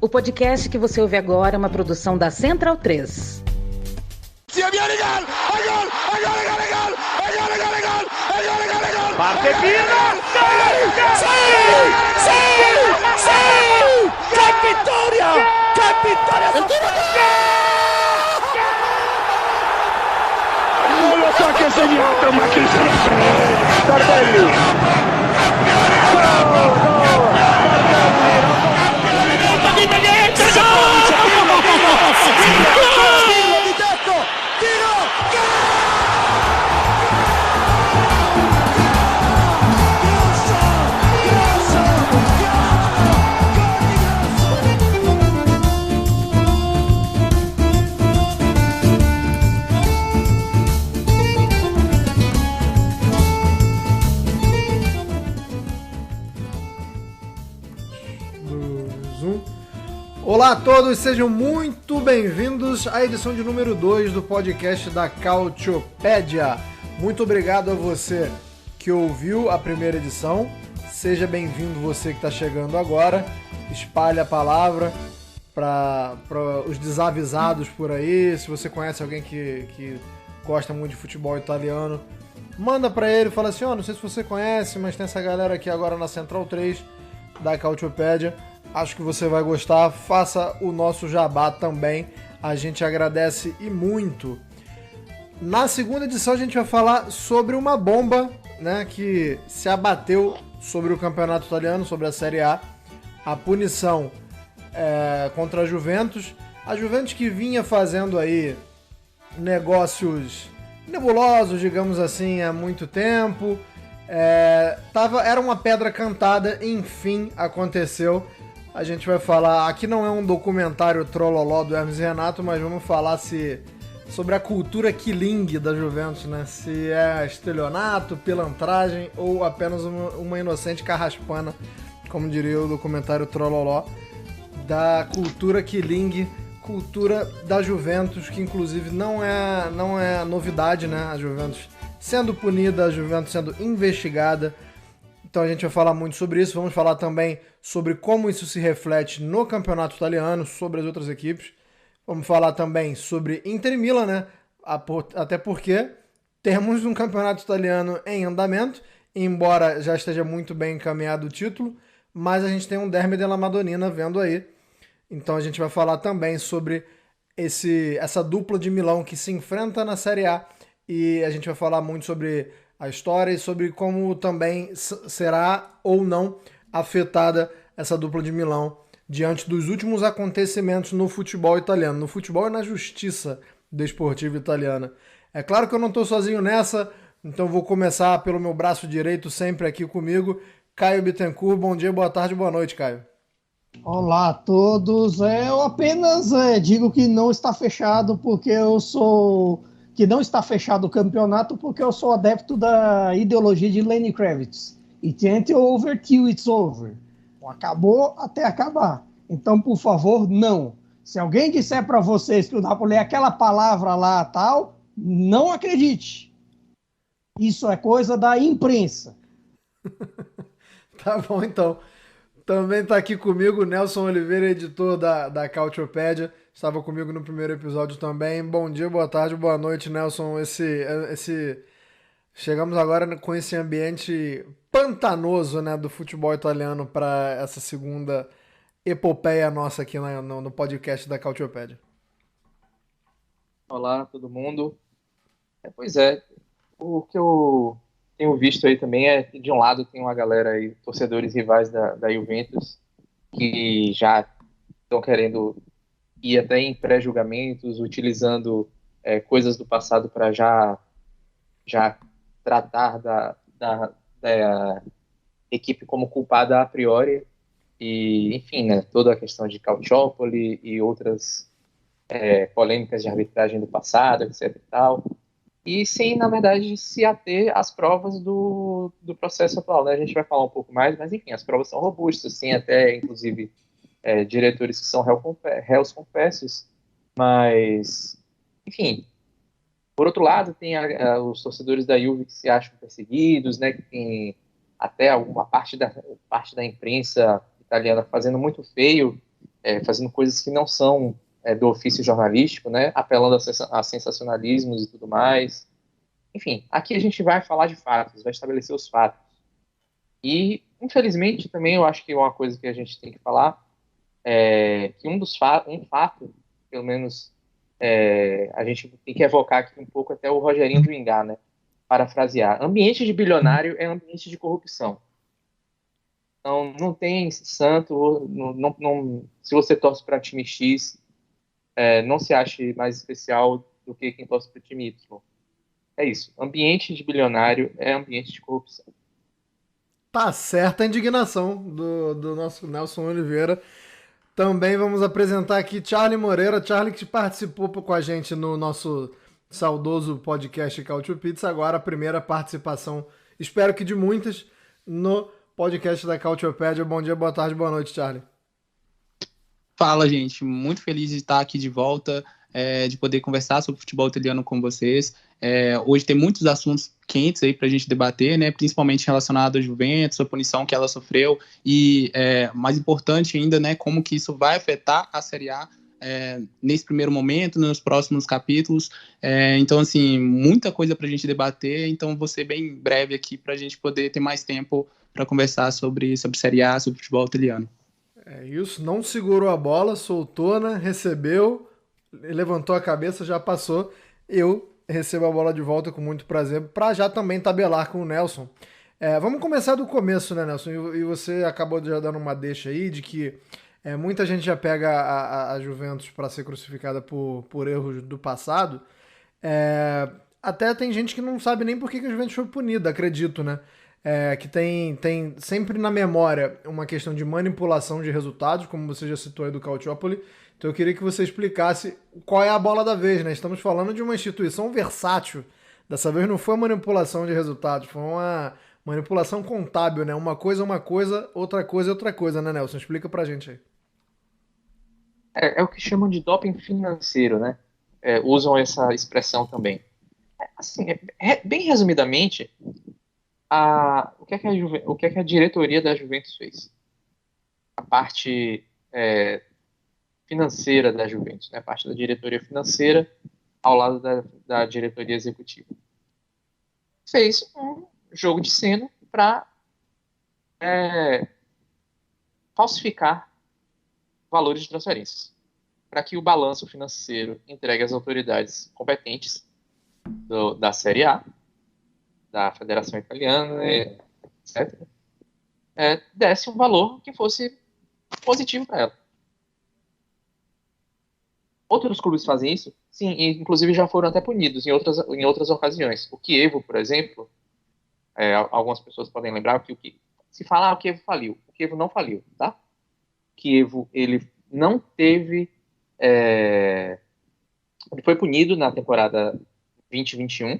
O podcast que você ouve agora é uma produção da Central 3. Parte Pina! ¡Qué victoria! ¡Qué victoria! Non lo so che ha segnato, ma chi se lo sa? Tardelli! Olá a todos, sejam muito bem-vindos à edição de número 2 do podcast da Cautiopédia. Muito obrigado a você que ouviu a primeira edição. Seja bem-vindo você que está chegando agora. Espalhe a palavra para os desavisados por aí. Se você conhece alguém que gosta muito de futebol italiano, manda para ele e fala assim, não sei se você conhece, mas tem essa galera aqui agora na Central 3 da Cautiopédia. Acho que você vai gostar, faça o nosso jabá também, a gente agradece e muito. Na segunda edição a gente vai falar sobre uma bomba, né, que se abateu sobre o campeonato italiano, sobre a Série A, a punição contra a Juventus. A Juventus que vinha fazendo aí negócios nebulosos, digamos assim, há muito tempo, era uma pedra cantada, enfim, aconteceu. A gente vai falar, aqui não é um documentário trololó do Hermes e Renato, mas vamos falar sobre a cultura killing da Juventus, né? Se é estelionato, pilantragem ou apenas uma inocente carraspana, como diria o documentário trololó, da cultura killing, cultura da Juventus, que inclusive não é novidade, né? A Juventus sendo punida, a Juventus sendo investigada. Então a gente vai falar muito sobre isso, vamos falar também sobre como isso se reflete no campeonato italiano, sobre as outras equipes. Vamos falar também sobre Inter e Milan, né? Até porque temos um campeonato italiano em andamento, embora já esteja muito bem encaminhado o título, mas a gente tem um Derby della Madonnina vendo aí. Então a gente vai falar também sobre essa dupla de Milão que se enfrenta na Série A, e a gente vai falar muito sobre a história e sobre como também será ou não afetada essa dupla de Milão diante dos últimos acontecimentos no futebol italiano, no futebol e na justiça desportiva italiana. É claro que eu não estou sozinho nessa, então vou começar pelo meu braço direito, sempre aqui comigo, Caio Bittencourt. Bom dia, boa tarde, boa noite, Caio. Olá a todos. Eu apenas digo que não está fechado porque que não está fechado o campeonato porque eu sou adepto da ideologia de Lenny Kravitz. It ain't over till it's over. Acabou até acabar. Então, por favor, não. Se alguém disser para vocês que o Napoli é aquela palavra lá tal, não acredite. Isso é coisa da imprensa. Tá bom, então. Também está aqui comigo o Nelson Oliveira, editor da Cautiopédia. Estava comigo no primeiro episódio também. Bom dia, boa tarde, boa noite, Nelson. Chegamos agora com esse ambiente pantanoso, né, do futebol italiano para essa segunda epopeia nossa aqui no podcast da Cautiopédia. Olá, todo mundo. Pois é, o que eu tenho visto aí também é que de um lado tem uma galera aí, torcedores rivais da Juventus, que já estão querendo ir até em pré-julgamentos, utilizando coisas do passado para já tratar da equipe como culpada a priori. E, enfim, né, toda a questão de Calciopoli e outras polêmicas de arbitragem do passado, etc. e tal. E sem, na verdade, se ater às provas do processo atual, né? A gente vai falar um pouco mais, mas enfim, as provas são robustas, tem até, inclusive, diretores que são réus confessos, mas, enfim. Por outro lado, tem os torcedores da Juve que se acham perseguidos, né? Que tem até alguma parte da imprensa italiana fazendo muito feio fazendo coisas que não são do ofício jornalístico, né, apelando a sensacionalismos e tudo mais. Enfim, aqui a gente vai falar de fatos, vai estabelecer os fatos. E, infelizmente, também eu acho que uma coisa que a gente tem que falar é que um fato, pelo menos, a gente tem que evocar aqui um pouco até o Rogerinho do Ingá, né? Parafrasear. Ambiente de bilionário é ambiente de corrupção. Então, não tem santo, se você torce para time X, não se ache mais especial do que quem torce para o time Y. É isso. Ambiente de bilionário é ambiente de corrupção. Tá certa a indignação do nosso Nelson Oliveira. Também vamos apresentar aqui Charlie Moreira. Charlie, que participou com a gente no nosso saudoso podcast Cautio Pizza. Agora a primeira participação, espero que de muitas, no podcast da Cautiopédia. Bom dia, boa tarde, boa noite, Charlie. Fala, gente. Muito feliz de estar aqui de volta, de poder conversar sobre futebol italiano com vocês. Hoje tem muitos assuntos quentes aí para a gente debater, né? Principalmente relacionado à Juventus, a punição que ela sofreu e, mais importante ainda, né, como que isso vai afetar a Série A nesse primeiro momento, nos próximos capítulos. Então, assim, muita coisa para a gente debater. Então, vou ser bem breve aqui para a gente poder ter mais tempo para conversar sobre Série A, sobre futebol italiano. É isso, não segurou a bola, soltou, né? Recebeu, levantou a cabeça, já passou. Eu recebo a bola de volta com muito prazer, para já também tabelar com o Nelson. Vamos começar do começo, né, Nelson? E você acabou já dando uma deixa aí de que muita gente já pega a Juventus para ser crucificada por erros do passado. Até tem gente que não sabe nem por que a Juventus foi punida, acredito, né? Que tem sempre na memória uma questão de manipulação de resultados, como você já citou aí do Calciopoli. Então eu queria que você explicasse qual é a bola da vez, né? Estamos falando de uma instituição versátil. Dessa vez não foi manipulação de resultados, foi uma manipulação contábil, né? Uma coisa, outra coisa, né, Nelson? Explica pra gente aí. É o que chamam de doping financeiro, né? Usam essa expressão também. Assim, bem resumidamente, o que é que a diretoria da Juventus fez? A parte financeira da Juventus, né? A parte da diretoria financeira ao lado da diretoria executiva. Fez um jogo de cena para falsificar valores de transferências, para que o balanço financeiro entregue às autoridades competentes da Série A, da Federação Italiana, etc., desse um valor que fosse positivo para ela. Outros clubes fazem isso? Sim, e inclusive já foram até punidos em outras ocasiões. O Chievo, por exemplo, algumas pessoas podem lembrar que se falar o Chievo faliu. O Chievo não faliu, tá? O Chievo, ele não teve... ele foi punido na temporada 2021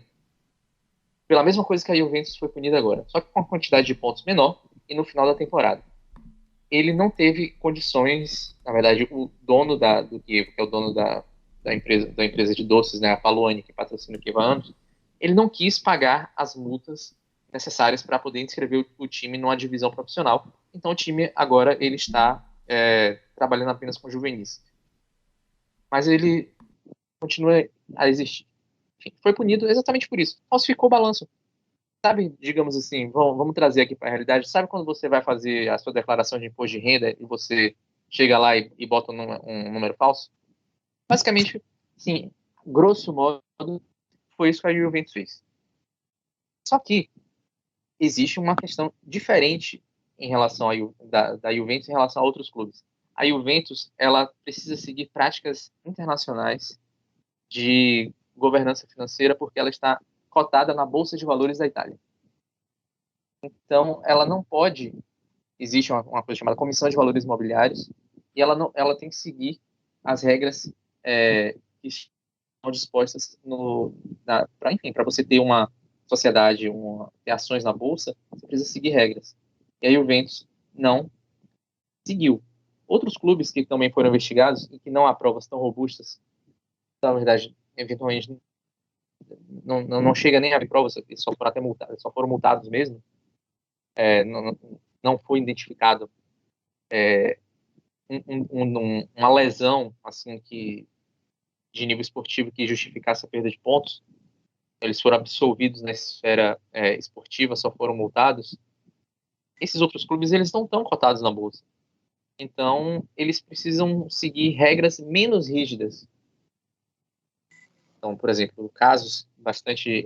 pela mesma coisa que a Juventus foi punida agora, só que com uma quantidade de pontos menor e no final da temporada. Ele não teve condições, na verdade, o dono do Chievo, que é o dono da empresa de doces, né, a Paluani, que patrocina o Chievo há anos, ele não quis pagar as multas necessárias para poder inscrever o time numa divisão profissional. Então o time agora ele está trabalhando apenas com juvenis. Mas ele continua a existir. Enfim, foi punido exatamente por isso. Falsificou o balanço. Sabe, digamos assim, vamos trazer aqui para a realidade. Sabe quando você vai fazer a sua declaração de imposto de renda e você chega lá e bota um número falso? Basicamente, sim, grosso modo, foi isso que a Juventus fez. Só que existe uma questão diferente em relação da Juventus em relação a outros clubes. A Juventus, ela precisa seguir práticas internacionais de governança financeira porque ela está cotada na Bolsa de Valores da Itália. Então, ela não pode... Existe uma coisa chamada Comissão de Valores Imobiliários e ela tem que seguir as regras que estão dispostas para você ter uma sociedade, ter ações na Bolsa, você precisa seguir regras. E a Juventus não seguiu. Outros clubes que também foram investigados e que não há provas tão robustas, na verdade, eventualmente não chega nem a haver provas, só foram até multados, só foram multados mesmo. Não foi identificado uma lesão assim que de nível esportivo que justificasse a perda de pontos. Eles foram absolvidos na esfera esportiva, só foram multados. Esses outros clubes, eles não estão cotados na bolsa. Então, eles precisam seguir regras menos rígidas. Então, por exemplo, casos bastante...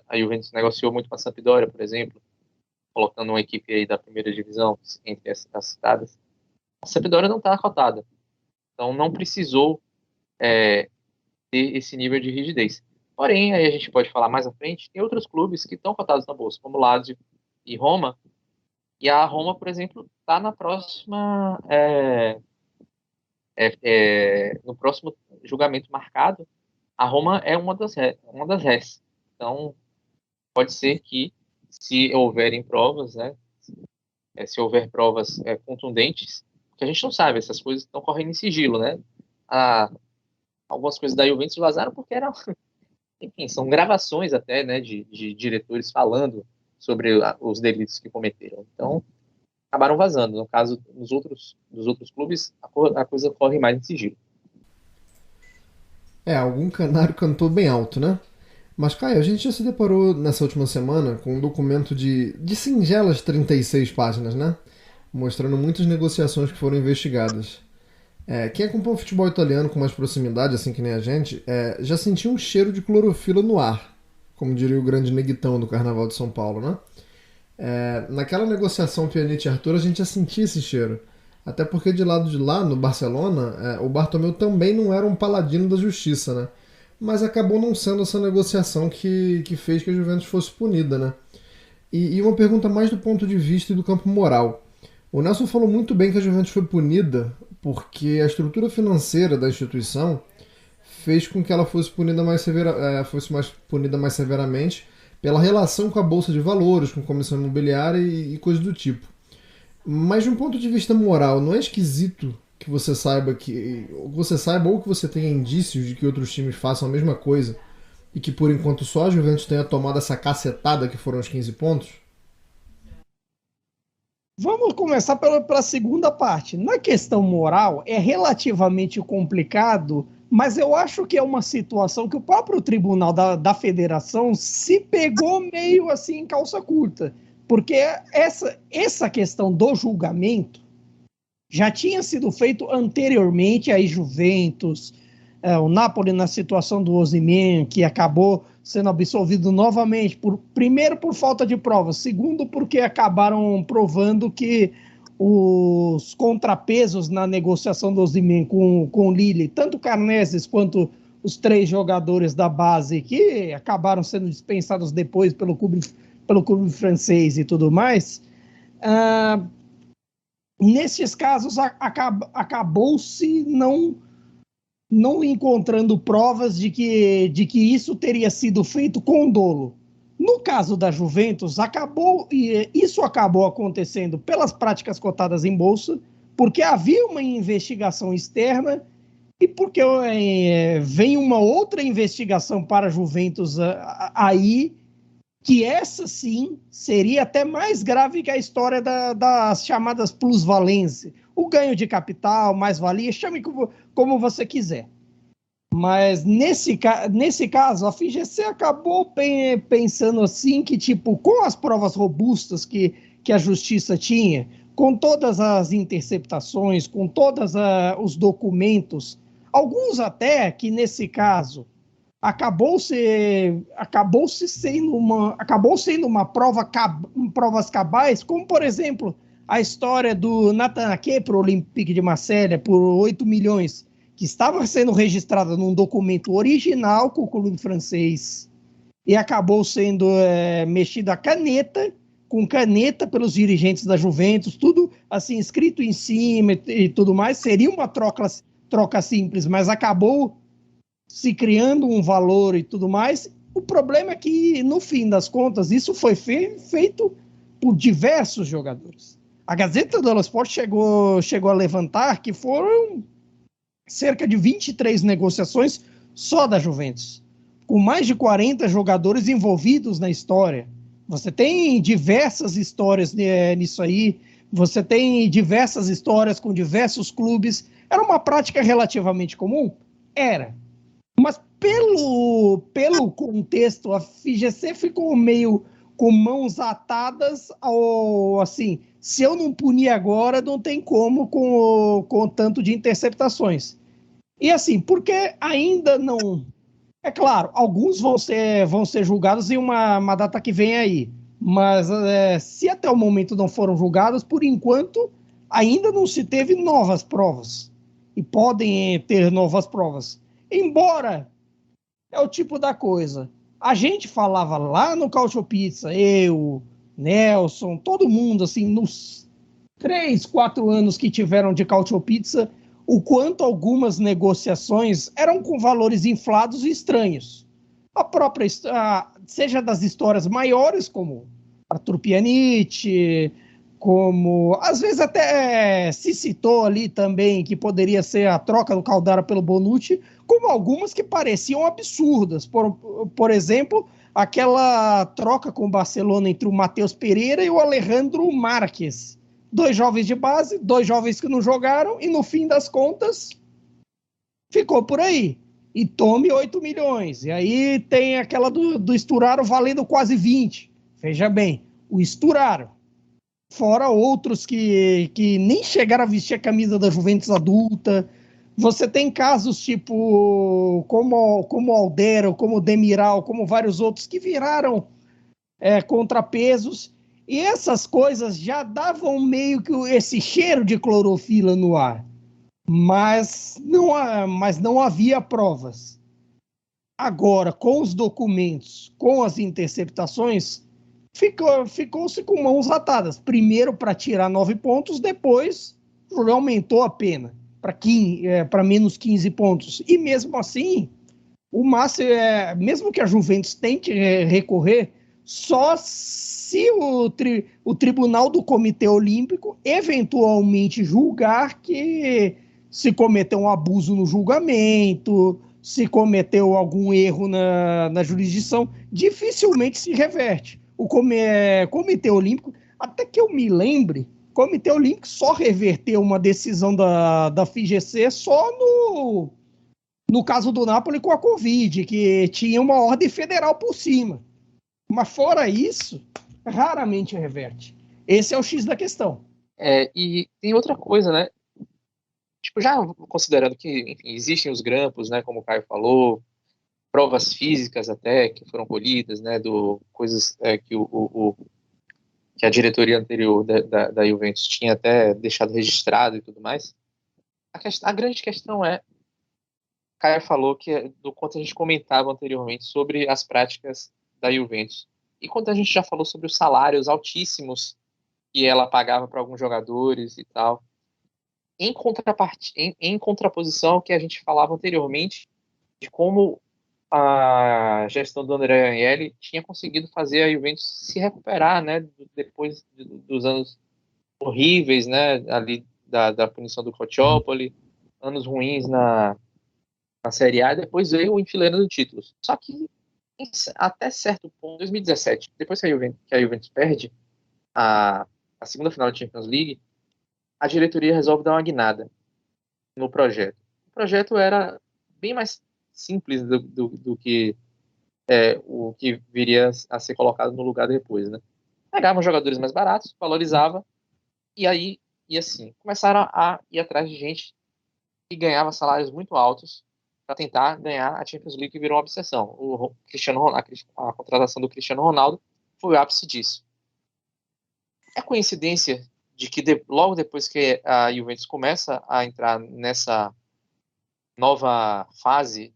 a Juventus negociou muito com a Sampdoria, por exemplo, colocando uma equipe aí da primeira divisão entre as citadas. A Sampdoria não está cotada. Então, não precisou ter esse nível de rigidez. Porém, aí a gente pode falar mais à frente, tem outros clubes que estão cotados na bolsa, como Lazio e Roma. E a Roma, por exemplo, está na próxima... no próximo julgamento marcado, a Roma é uma das res. Então, pode ser que, se houverem provas, né, se houver provas contundentes, que a gente não sabe, essas coisas estão correndo em sigilo, né? Algumas coisas da Juventus vazaram porque eram... Enfim, são gravações até, né, de diretores falando sobre os delitos que cometeram. Então, acabaram vazando. No caso, dos outros clubes, a coisa corre mais em sigilo. Algum canário cantou bem alto, né? Mas, Caio, a gente já se deparou nessa última semana com um documento de singelas 36 páginas, né? Mostrando muitas negociações que foram investigadas. Quem acompanha o futebol italiano com mais proximidade, assim que nem a gente, já sentiu um cheiro de clorofila no ar, como diria o grande neguitão do Carnaval de São Paulo, né? Naquela negociação Pjanic e Arthur, a gente já sentia esse cheiro. Até porque de lado de lá, no Barcelona, o Bartomeu também não era um paladino da justiça, né? Mas acabou não sendo essa negociação que fez que a Juventus fosse punida, né? E uma pergunta mais do ponto de vista e do campo moral. O Nelson falou muito bem que a Juventus foi punida porque a estrutura financeira da instituição fez com que ela fosse punida mais severamente pela relação com a Bolsa de Valores, com a Comissão Imobiliária e coisas do tipo. Mas de um ponto de vista moral, não é esquisito que você saiba ou que você tenha indícios de que outros times façam a mesma coisa e que por enquanto só a Juventus tenha tomado essa cacetada que foram os 15 pontos? Vamos começar pela segunda parte. Na questão moral, é relativamente complicado, mas eu acho que é uma situação que o próprio tribunal da federação se pegou meio assim em calça curta. Porque essa questão do julgamento já tinha sido feito anteriormente a Juventus, o Napoli na situação do Osimhen, que acabou sendo absolvido novamente, primeiro por falta de provas, segundo porque acabaram provando que os contrapesos na negociação do Osimhen com o Lille, tanto Carneses quanto os 3 jogadores da base que acabaram sendo dispensados depois pelo clube francês e tudo mais, nesses casos acabou-se não encontrando provas de que isso teria sido feito com dolo. No caso da Juventus, isso acabou acontecendo pelas práticas cotadas em bolsa, porque havia uma investigação externa e porque vem uma outra investigação para a Juventus aí, que essa sim seria até mais grave que a história das chamadas plusvalência, o ganho de capital, mais-valia, chame como você quiser. Mas nesse caso, a FGC acabou pensando assim que, tipo, com as provas robustas que a justiça tinha, com todas as interceptações, com todos os documentos, alguns até que nesse caso acabou sendo uma provas cabais, como por exemplo a história do Nathan Ake para o Olympique de Marselha por 8 milhões, que estava sendo registrada num documento original com o clube francês e acabou sendo mexido com caneta pelos dirigentes da Juventus, tudo assim escrito em cima e tudo mais. Seria uma troca simples, mas acabou se criando um valor e tudo mais. O problema é que, no fim das contas, isso foi feito por diversos jogadores. A Gazeta dello Sport chegou a levantar que foram cerca de 23 negociações só da Juventus, com mais de 40 jogadores envolvidos na história. Você tem diversas histórias nisso aí. Você tem diversas histórias com diversos clubes. Era uma prática relativamente comum? Era. Mas pelo contexto, a FGC ficou meio com mãos atadas ao, assim, se eu não punir agora, não tem como com o tanto de interceptações. E assim, porque ainda não... É claro, alguns vão ser julgados em uma data que vem aí. Mas se até o momento não foram julgados, por enquanto, ainda não se teve novas provas. E podem ter novas provas. Embora é o tipo da coisa. A gente falava lá no Cautio Pizza, eu, Nelson, todo mundo, assim, nos 3, 4 anos que tiveram de Cautio Pizza, o quanto algumas negociações eram com valores inflados e estranhos. A própria, seja das histórias maiores, como Arthur Pianitti, como às vezes até se citou ali também que poderia ser a troca do Caldara pelo Bonucci, como algumas que pareciam absurdas. Por exemplo, aquela troca com o Barcelona entre o Matheus Pereira e o Alejandro Marques. 2 jovens de base, 2 jovens que não jogaram, e no fim das contas ficou por aí. E tome 8 milhões. E aí tem aquela do Sturaro valendo quase 20. Veja bem, o Sturaro. Fora outros que nem chegaram a vestir a camisa da Juventus adulta. Você tem casos tipo como Aldero, como Demiral, como vários outros que viraram contrapesos. E essas coisas já davam meio que esse cheiro de clorofila no ar. Mas não havia provas. Agora, com os documentos, com as interceptações, ficou-se com mãos atadas. Primeiro para tirar 9 pontos, depois aumentou a pena para menos 15 pontos. E mesmo assim, o máximo mesmo que a Juventus tente recorrer, só se o Tribunal do Comitê Olímpico eventualmente julgar que se cometeu um abuso no julgamento, se cometeu algum erro na jurisdição, dificilmente se reverte. O Comitê Olímpico, até que eu me lembre, o Comitê Olímpico só reverteu uma decisão da FGC só no caso do Napoli com a Covid, que tinha uma ordem federal por cima. Mas fora isso, raramente reverte. Esse é o X da questão. E tem outra coisa, né? Tipo, já considerando que, enfim, existem os grampos, né, como o Caio falou, provas físicas até que foram colhidas, né, coisas que a diretoria anterior da Juventus tinha até deixado registrado e tudo mais. A grande questão Caio falou do quanto a gente comentava anteriormente sobre as práticas da Juventus. E quando a gente já falou sobre os salários altíssimos que ela pagava para alguns jogadores e tal, em contraposição ao que a gente falava anteriormente, de como a gestão do Andrea Agnelli tinha conseguido fazer a Juventus se recuperar, né, depois dos anos horríveis, né, ali da punição do Calciopoli, anos ruins na Série A, e depois veio o enfileirando de títulos. Só que até certo ponto, 2017, depois que a Juventus perde a segunda final da Champions League, a diretoria resolve dar uma guinada no projeto. O projeto era bem mais simples do que o que viria a ser colocado no lugar depois, né? Pegavam jogadores mais baratos, valorizava, e aí, e assim, começaram a ir atrás de gente que ganhava salários muito altos para tentar ganhar a Champions League, que virou uma obsessão. A contratação do Cristiano Ronaldo foi o ápice disso. É coincidência de que logo depois que a Juventus começa a entrar nessa nova fase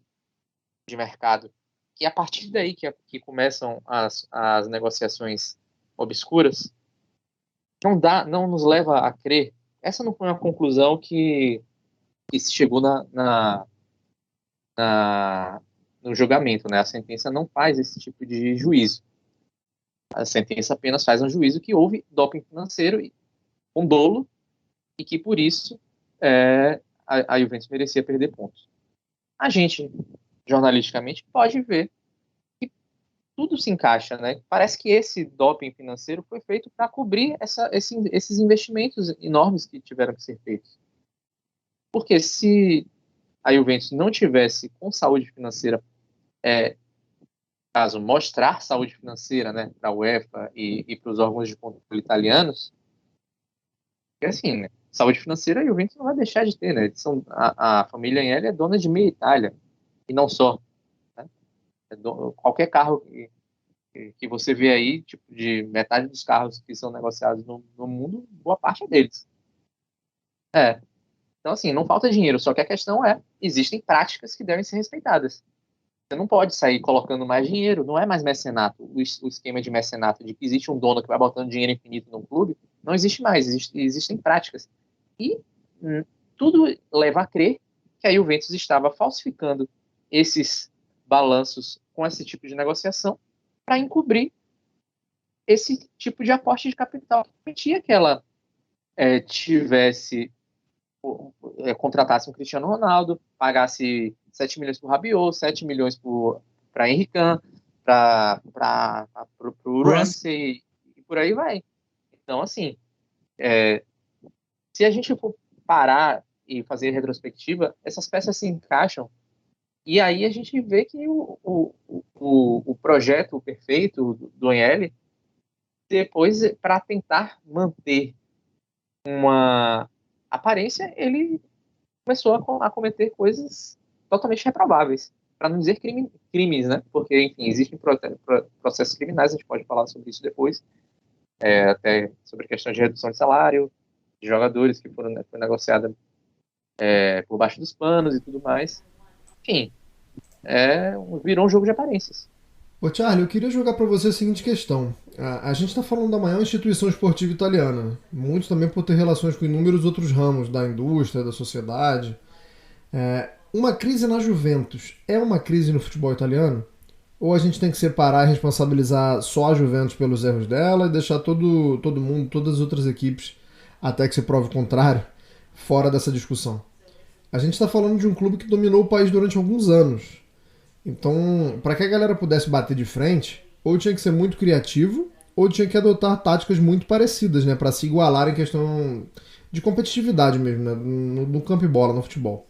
de mercado, que é a partir daí que começam as negociações obscuras, não nos leva a crer. Essa não foi uma conclusão que se chegou no julgamento, né? A sentença não faz esse tipo de juízo. A sentença apenas faz um juízo que houve doping financeiro com dolo e que por isso a Juventus merecia perder pontos. A gente, jornalisticamente, pode ver que tudo se encaixa, né? Parece que esse doping financeiro foi feito para cobrir esses investimentos enormes que tiveram que ser feitos. Porque se a Juventus não tivesse com saúde financeira, caso mostrar saúde financeira, né, para a UEFA e para os órgãos de controle italianos, é assim, né? Saúde financeira a Juventus não vai deixar de ter, né? A família Agnelli é dona de meia Itália, e não só. Né? Qualquer carro que você vê aí, tipo, de metade dos carros que são negociados no mundo, boa parte é deles. Então, assim, não falta dinheiro, só que a questão existem práticas que devem ser respeitadas. Você não pode sair colocando mais dinheiro, não é mais mecenato. O esquema de mecenato, de que existe um dono que vai botando dinheiro infinito no clube, não existe mais, existem práticas. E tudo leva a crer que a Juventus estava falsificando esses balanços com esse tipo de negociação para encobrir esse tipo de aporte de capital que permitia que ela contratasse um Cristiano Ronaldo, pagasse 7 milhões para o Rabiot, 7 milhões para Henry Khan, para o Ramsey, e por aí vai. Então, assim, se a gente for parar e fazer retrospectiva, essas peças se encaixam, e aí a gente vê que o projeto perfeito do Agnelli, depois, para tentar manter uma aparência, ele começou a cometer coisas totalmente reprováveis, para não dizer crimes, né? Porque, enfim, existem processos criminais, a gente pode falar sobre isso depois, até sobre a questão de redução de salário, de jogadores que foi negociada por baixo dos panos e tudo mais. Enfim, virou um jogo de aparências. Ô Charlie, eu queria jogar para você a seguinte questão. A gente está falando da maior instituição esportiva italiana, muito também por ter relações com inúmeros outros ramos da indústria, da sociedade. Uma crise na Juventus é uma crise no futebol italiano? Ou a gente tem que separar e responsabilizar só a Juventus pelos erros dela e deixar todo mundo, todas as outras equipes, até que se prove o contrário, fora dessa discussão? A gente está falando de um clube que dominou o país durante alguns anos. Então, para que a galera pudesse bater de frente, ou tinha que ser muito criativo, ou tinha que adotar táticas muito parecidas, né, para se igualar em questão de competitividade mesmo, né, no campo e bola, no futebol.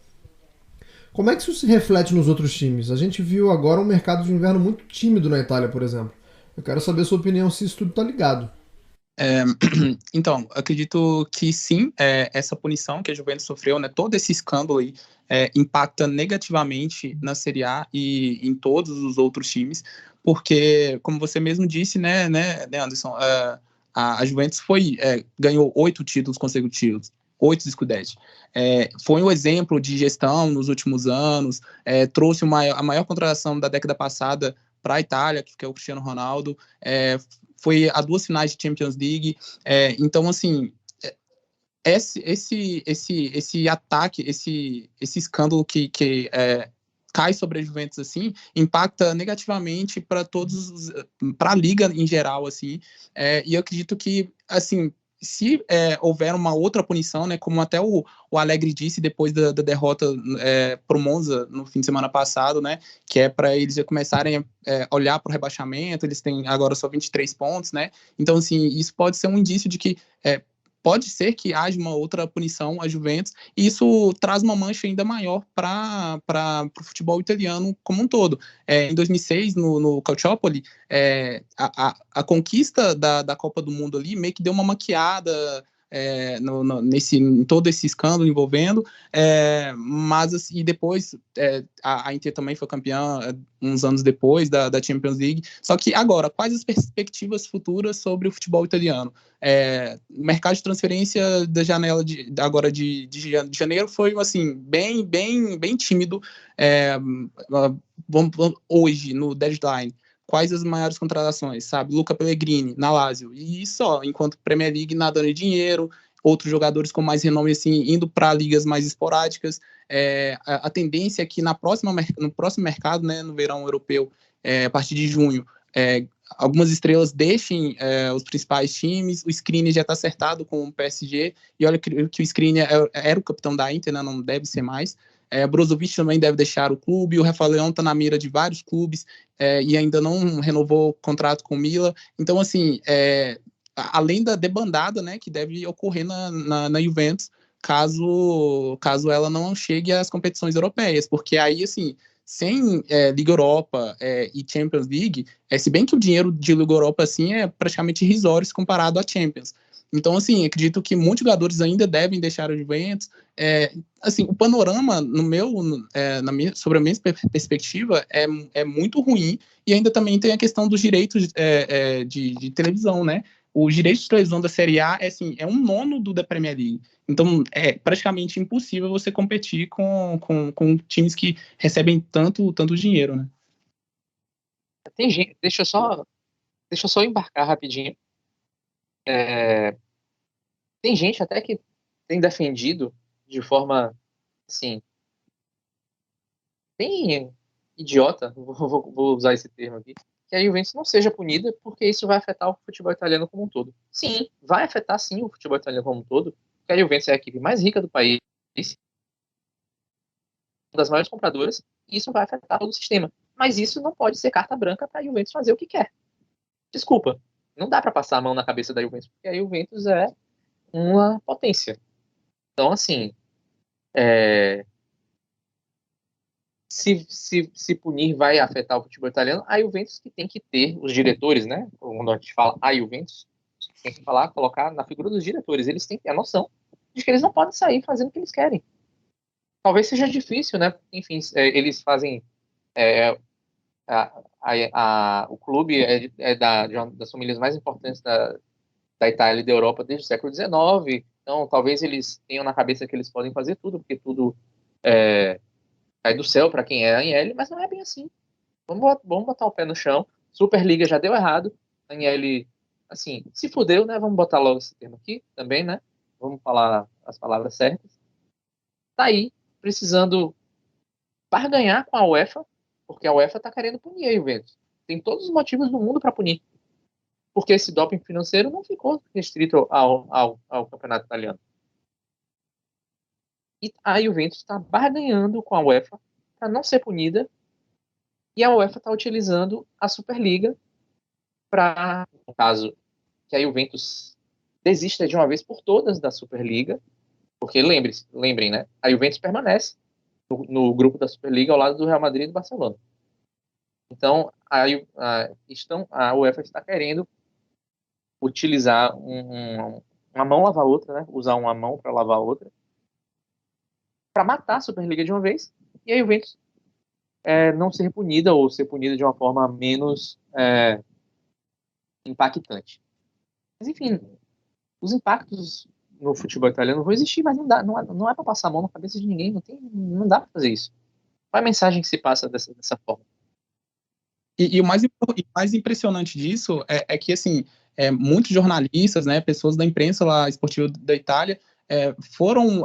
Como é que isso se reflete nos outros times? A gente viu agora um mercado de inverno muito tímido na Itália, por exemplo. Eu quero saber a sua opinião se isso tudo está ligado. Então, acredito que sim, essa punição que a Juventus sofreu, né, todo esse escândalo aí, impacta negativamente na Serie A e em todos os outros times, porque, como você mesmo disse, né Anderson, a Juventus ganhou 8 títulos consecutivos, 8 Scudetti. Foi um exemplo de gestão nos últimos anos, trouxe a maior contratação da década passada para a Itália, que é o Cristiano Ronaldo, foi a 2 finais de Champions League. Então, assim, esse ataque, esse escândalo que cai sobre a Juventus, assim, impacta negativamente para a liga em geral, assim, e eu acredito que, assim, se houver uma outra punição, né, como até o Allegri disse depois da derrota para o Monza no fim de semana passado, né, que é para eles já começarem a olhar para o rebaixamento, eles têm agora só 23 pontos, né, então, assim, isso pode ser um indício de que pode ser que haja uma outra punição à Juventus, e isso traz uma mancha ainda maior para o futebol italiano como um todo. Em 2006, no Calciopoli, a conquista da Copa do Mundo ali meio que deu uma maquiada em todo esse escândalo envolvendo, mas assim, e depois a Inter também foi campeã uns anos depois da Champions League. Só que agora, quais as perspectivas futuras sobre o futebol italiano? O mercado de transferência da janela agora de janeiro foi assim, bem tímido. Hoje, no deadline, quais as maiores contratações, sabe? Luca Pellegrini, na Lazio, e só, enquanto Premier League nadando em dinheiro, outros jogadores com mais renome, assim, indo para ligas mais esporádicas. A tendência é que no próximo mercado, né, no verão europeu, a partir de junho, algumas estrelas deixem os principais times. O Skriniar já está acertado com o PSG, e olha que o Skriniar era o capitão da Inter, né, não deve ser mais. Brozovic também deve deixar o clube, o Rafael Leão está na mira de vários clubes e ainda não renovou o contrato com o Milan. Então, assim, além da debandada, né, que deve ocorrer na Juventus, caso ela não chegue às competições europeias, porque aí, assim, sem Liga Europa e Champions League, se bem que o dinheiro de Liga Europa, assim, é praticamente irrisório se comparado à Champions. Então, assim, acredito que muitos jogadores ainda devem deixar o Juventus. Assim, o panorama, sobre a minha perspectiva, é muito ruim, e ainda também tem a questão dos direitos de televisão, né? Os direitos de televisão da Série A é 1/9 da Premier League. Então, é praticamente impossível você competir com times que recebem tanto dinheiro, né? Tem gente, deixa eu só embarcar rapidinho. Tem gente até que tem defendido de forma, assim, bem idiota, vou usar esse termo aqui, que a Juventus não seja punida, porque isso vai afetar o futebol italiano como um todo. Sim, vai afetar sim o futebol italiano como um todo, porque a Juventus é a equipe mais rica do país, uma das maiores compradoras, e isso vai afetar todo o sistema. Mas isso não pode ser carta branca para a Juventus fazer o que quer. Desculpa, não dá para passar a mão na cabeça da Juventus, porque a Juventus é uma potência. Então, assim, se punir vai afetar o futebol italiano, a Juventus que tem que ter os diretores, né? Quando a gente fala a Juventus, tem que colocar na figura dos diretores. Eles têm que ter a noção de que eles não podem sair fazendo o que eles querem. Talvez seja difícil, né? Enfim, eles fazem... o clube é das famílias mais importantes da Itália e da Europa desde o século XIX. Então, talvez eles tenham na cabeça que eles podem fazer tudo, porque tudo cai do céu para quem é a Agnelli, mas não é bem assim. Vamos botar o pé no chão. Superliga já deu errado. A Agnelli, assim, se fudeu, né? Vamos botar logo esse termo aqui também, né? Vamos falar as palavras certas. Tá aí, precisando barganhar com a UEFA, porque a UEFA tá querendo punir a Juventus. Tem todos os motivos do mundo para punir. Porque esse doping financeiro não ficou restrito ao campeonato italiano. E a Juventus está barganhando com a UEFA para não ser punida, e a UEFA está utilizando a Superliga para, no caso, que a Juventus desista de uma vez por todas da Superliga, porque lembrem, né? A Juventus permanece no grupo da Superliga ao lado do Real Madrid e do Barcelona. Então, a UEFA está querendo utilizar uma mão lavar a outra, né? Usar uma mão para lavar a outra, para matar a Superliga de uma vez, e a Juventus não ser punida, ou ser punida de uma forma menos impactante. Mas, enfim, os impactos no futebol italiano vão existir, mas não é para passar a mão na cabeça de ninguém, não dá para fazer isso. Qual é a mensagem que se passa dessa forma? E o mais impressionante disso é que, assim, muitos jornalistas, né, pessoas da imprensa lá esportiva da Itália, foram,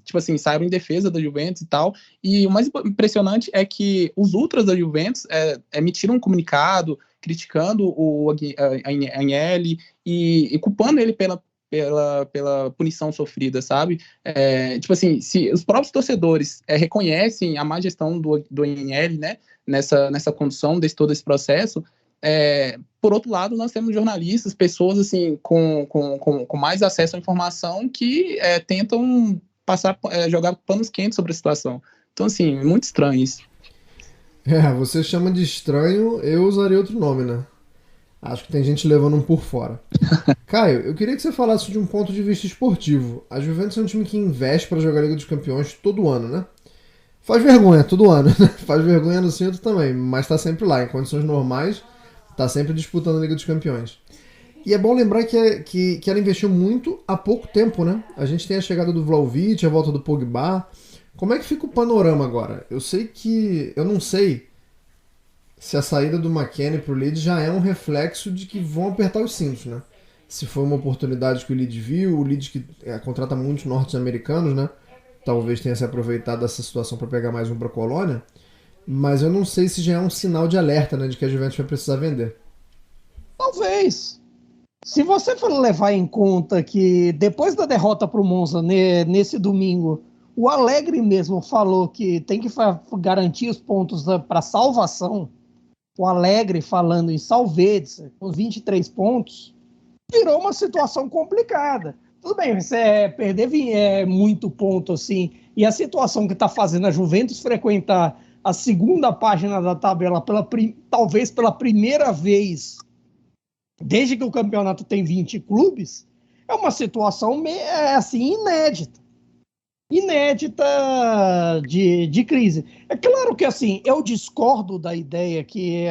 tipo assim, saíram em defesa da Juventus e tal, e o mais impressionante é que os ultras da Juventus emitiram um comunicado criticando o Agnelli e culpando ele pela punição sofrida, sabe? Tipo assim, se os próprios torcedores reconhecem a má gestão do Agnelli, né, nessa condução de todo esse processo, por outro lado, nós temos jornalistas, pessoas assim com mais acesso à informação que tentam jogar panos quentes sobre a situação. Então, assim, muito estranho isso. Você chama de estranho, eu usaria outro nome, né? Acho que tem gente levando um por fora. Caio, eu queria que você falasse de um ponto de vista esportivo. A Juventus é um time que investe para jogar a Liga dos Campeões todo ano, né? Faz vergonha todo ano, né? Faz vergonha no centro também, mas tá sempre lá. Em condições normais, tá sempre disputando a Liga dos Campeões. E é bom lembrar que ela investiu muito há pouco tempo, né? A gente tem a chegada do Vlahovic, a volta do Pogba. Como é que fica o panorama agora? Eu não sei se a saída do McKennie pro Leeds já é um reflexo de que vão apertar os cintos, né? Se foi uma oportunidade que o Leeds viu, o Leeds que contrata muitos norte-americanos, né? Talvez tenha se aproveitado dessa situação para pegar mais um para a Colônia, mas eu não sei se já é um sinal de alerta, né, de que a Juventus vai precisar vender. Talvez. Se você for levar em conta que depois da derrota para o Monza nesse domingo, O Alegre mesmo falou que tem que garantir os pontos para salvação. O Alegre falando em salvetes, com 23 pontos, virou uma situação complicada. Tudo bem, você perder muito ponto assim, e a situação que está fazendo a Juventus frequentar a segunda página da tabela, talvez pela primeira vez, desde que o campeonato tem 20 clubes, é uma situação assim, inédita de crise. É claro que assim, eu discordo da ideia que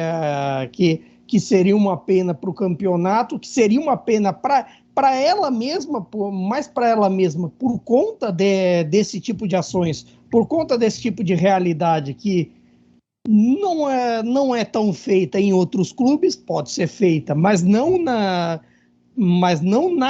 seria uma pena para o campeonato, que seria uma pena para ela mesma, mais para ela mesma, por conta desse tipo de ações, por conta desse tipo de realidade que não é tão feita em outros clubes, pode ser feita, mas não na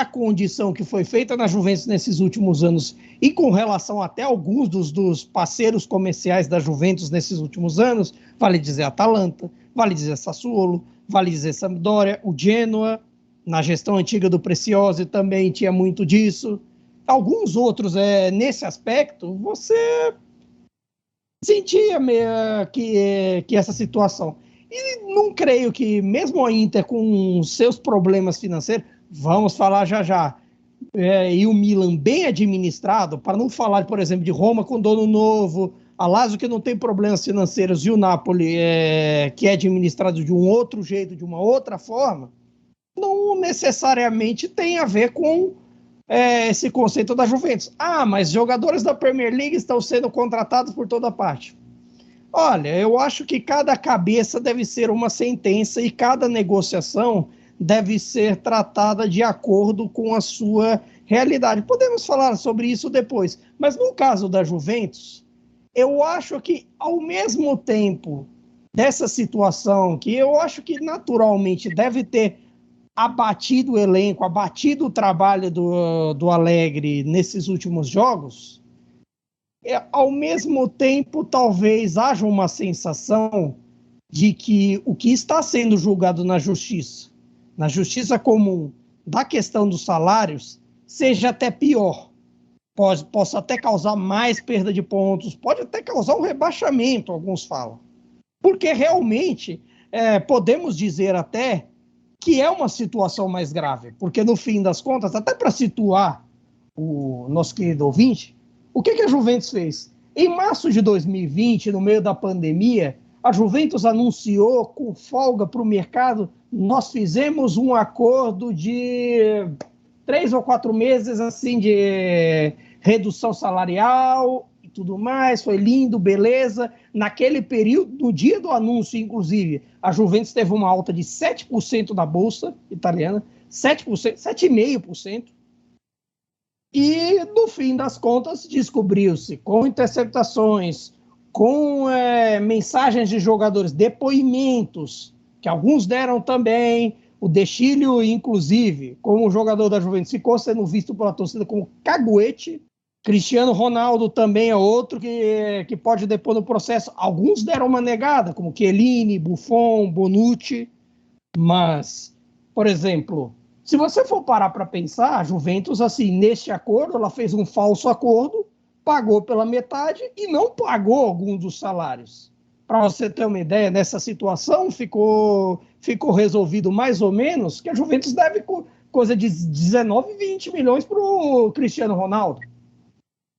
condição que foi feita na Juventus nesses últimos anos, e com relação até alguns dos parceiros comerciais da Juventus nesses últimos anos, vale dizer Atalanta, vale dizer Sassuolo, vale dizer Sampdoria, o Genoa, na gestão antiga do Preziosi também tinha muito disso. Alguns outros, nesse aspecto, você sentia que essa situação. E não creio que, mesmo a Inter com seus problemas financeiros, vamos falar já, e o Milan bem administrado, para não falar, por exemplo, de Roma com dono novo, a Lazio que não tem problemas financeiros, e o Napoli que é administrado de um outro jeito, de uma outra forma, não necessariamente tem a ver com esse conceito da Juventus. Mas jogadores da Premier League estão sendo contratados por toda parte. Olha, eu acho que cada cabeça deve ser uma sentença e cada negociação deve ser tratada de acordo com a sua realidade. Podemos falar sobre isso depois, mas no caso da Juventus, eu acho que ao mesmo tempo dessa situação, que eu acho que naturalmente deve ter abatido o elenco, abatido o trabalho do Alegre nesses últimos jogos, ao mesmo tempo talvez haja uma sensação de que o que está sendo julgado na justiça comum, da questão dos salários, seja até pior. Possa até causar mais perda de pontos, pode até causar um rebaixamento, alguns falam. Porque realmente podemos dizer até que é uma situação mais grave, porque no fim das contas, até para situar o nosso querido ouvinte, o que a Juventus fez? Em março de 2020, no meio da pandemia, a Juventus anunciou com folga para o mercado, nós fizemos um acordo de 3 ou 4 meses assim, de redução salarial e tudo mais, foi lindo, beleza. Naquele período, no dia do anúncio, inclusive, a Juventus teve uma alta de 7% da Bolsa italiana, 7,5%. E, no fim das contas, descobriu-se, com interceptações, com mensagens de jogadores, depoimentos, que alguns deram também, o Dechilio, inclusive, como jogador da Juventus, ficou sendo visto pela torcida como caguete. Cristiano Ronaldo também é outro que pode depor no processo. Alguns deram uma negada, como Chiellini, Buffon, Bonucci. Mas, por exemplo, se você for parar para pensar, a Juventus, assim, neste acordo, ela fez um falso acordo, pagou pela metade e não pagou alguns dos salários. Para você ter uma ideia, nessa situação ficou resolvido mais ou menos que a Juventus deve coisa de 19, 20 milhões para o Cristiano Ronaldo.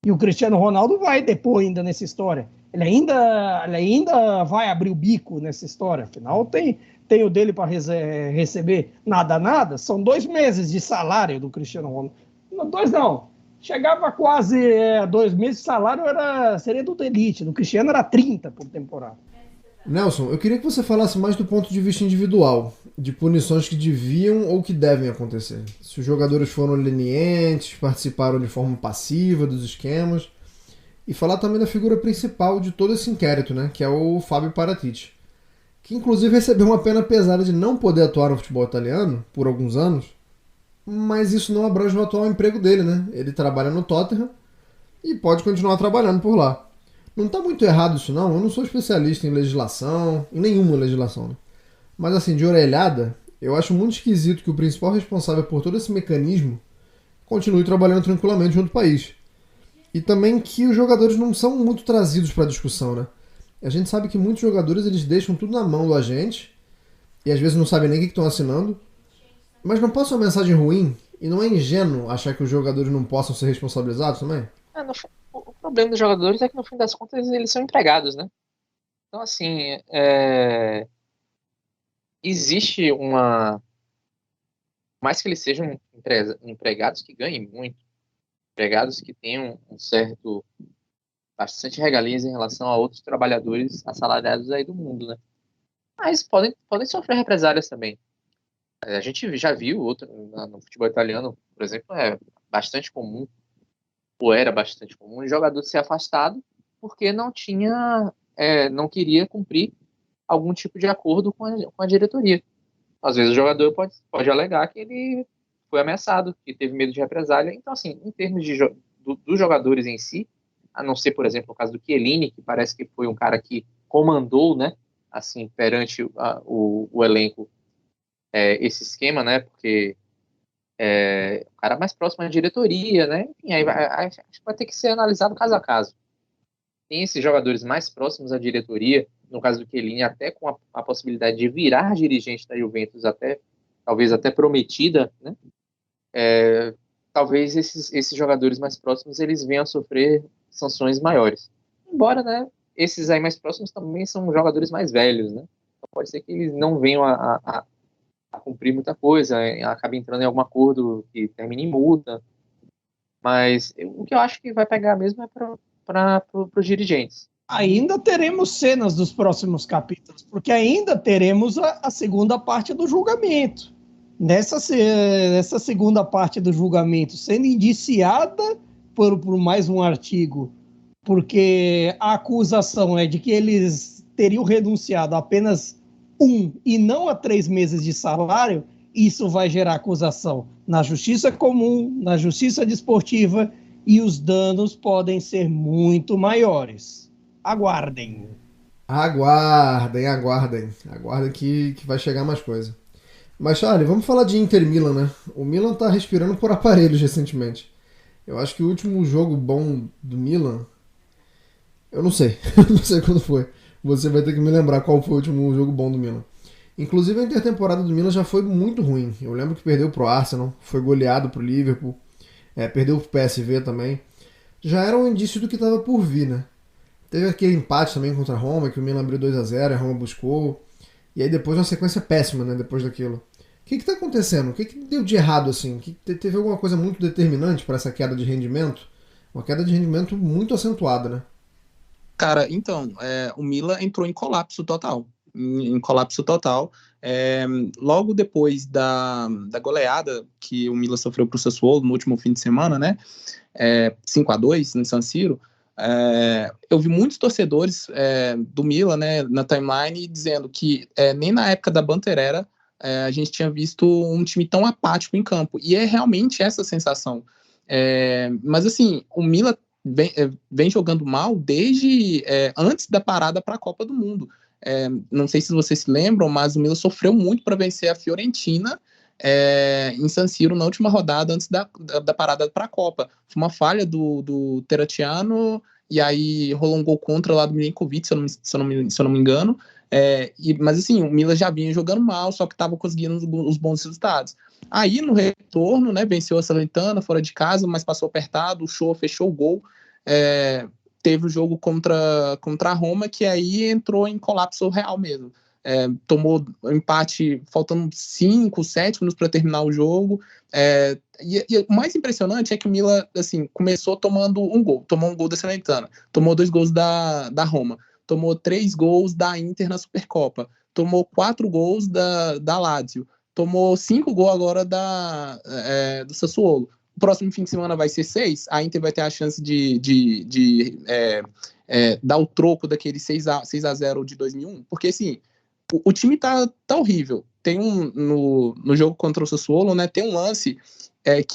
E o Cristiano Ronaldo vai depor ainda nessa história. Ele ainda vai abrir o bico nessa história. Afinal, tem o dele para receber nada. São 2 meses de salário do Cristiano Ronaldo. 2 não. Chegava quase 2 meses de salário, seria do Elite. Do Cristiano era 30 por temporada. Nelson, eu queria que você falasse mais do ponto de vista individual, de punições que deviam ou que devem acontecer. Se os jogadores foram lenientes, participaram de forma passiva dos esquemas, e falar também da figura principal de todo esse inquérito, né, que é o Fábio Paratici, que inclusive recebeu uma pena pesada de não poder atuar no futebol italiano por alguns anos, mas isso não abrange o atual emprego dele, né? Ele trabalha no Tottenham e pode continuar trabalhando por lá. Não está muito errado isso não, eu não sou especialista em legislação, em nenhuma legislação, né? Mas assim, de orelhada, eu acho muito esquisito que o principal responsável por todo esse mecanismo continue trabalhando tranquilamente em outro país. E também que os jogadores não são muito trazidos para a discussão, né? A gente sabe que muitos jogadores eles deixam tudo na mão do agente e às vezes não sabem nem o que estão assinando. Mas não pode ser uma mensagem ruim e não é ingênuo achar que os jogadores não possam ser responsabilizados também? O problema dos jogadores é que, no fim das contas, eles são empregados, né? Então, assim, existe uma... Mais que eles sejam empregados que ganhem muito, empregados que tenham bastante regalias em relação a outros trabalhadores assalariados aí do mundo, né? Mas podem sofrer represálias também. A gente já viu no futebol italiano, por exemplo, é bastante comum, ou era bastante comum, o jogador ser afastado porque não queria cumprir algum tipo de acordo com a diretoria. Às vezes o jogador pode alegar que ele foi ameaçado, que teve medo de represália. Então, assim, em termos dos jogadores em si, a não ser, por exemplo, o caso do Chiellini, que parece que foi um cara que comandou, né, assim, perante o elenco, esse esquema, né, porque o cara mais próximo à diretoria, né, enfim, aí acho que vai ter que ser analisado caso a caso. Tem esses jogadores mais próximos à diretoria, no caso do Chiellini, até com a possibilidade de virar dirigente da Juventus, talvez até prometida, né, talvez esses jogadores mais próximos eles venham a sofrer sanções maiores. Embora, né, esses aí mais próximos também são jogadores mais velhos, né, então pode ser que eles não venham a cumprir muita coisa, acaba entrando em algum acordo que termine em multa, mas o que eu acho que vai pegar mesmo é para os dirigentes. Ainda teremos cenas dos próximos capítulos, porque ainda teremos a segunda parte do julgamento. Nessa segunda parte do julgamento, sendo indiciada por mais um artigo, porque a acusação é de que eles teriam renunciado a apenas 1 e não a 3 meses de salário, isso vai gerar acusação na justiça comum, na justiça desportiva, e os danos podem ser muito maiores. Aguardem. Aguardem que vai chegar mais coisa. Mas, Charlie, vamos falar de Inter Milan, né? O Milan tá respirando por aparelhos recentemente. Eu acho que o último jogo bom do Milan... Eu não sei. Não sei quando foi. Você vai ter que me lembrar qual foi o último jogo bom do Milan. Inclusive, a intertemporada do Milan já foi muito ruim. Eu lembro que perdeu pro Arsenal, foi goleado pro Liverpool, perdeu pro PSV também. Já era um indício do que estava por vir, né? Teve aquele empate também contra a Roma, que o Milan abriu 2-0, a Roma buscou. E aí depois uma sequência péssima, né? Depois daquilo. O que está acontecendo? O que deu de errado assim? Teve alguma coisa muito determinante para essa queda de rendimento? Uma queda de rendimento muito acentuada, né? Cara, então, o Milan entrou em colapso total. Logo depois da goleada que o Milan sofreu para o Sassuolo no último fim de semana, né? 5-2 no San Siro. Eu vi muitos torcedores do Milan, né, na timeline dizendo que nem na época da Banterera a gente tinha visto um time tão apático em campo, e é realmente essa sensação. Mas assim, o Milan vem jogando mal desde antes da parada para a Copa do Mundo. Não sei se vocês se lembram, mas o Milan sofreu muito para vencer a Fiorentina em San Siro na última rodada antes da parada para a Copa. Foi uma falha do Terracciano, e aí rolou um gol contra lá do Milinkovic, se eu não me engano. Mas assim, o Milan já vinha jogando mal, só que estava conseguindo os bons resultados. Aí no retorno, né, venceu a Salernitana fora de casa, mas passou apertado, o Show fechou o gol. Teve o jogo contra a Roma, que aí entrou em colapso real mesmo. Tomou um empate faltando 5, 7 minutos para terminar o jogo. E o mais impressionante é que o Milan assim, começou tomando um gol. Tomou um gol da Salernitana, tomou 2 gols da Roma, tomou 3 gols da Inter na Supercopa, tomou 4 gols da Lazio, tomou 5 gols agora do Sassuolo. O próximo fim de semana vai ser 6, a Inter vai ter a chance de dar o troco daquele 6-0 de 2001, porque assim, o time tá horrível. Tem no jogo contra o Sassuolo, né, tem um lance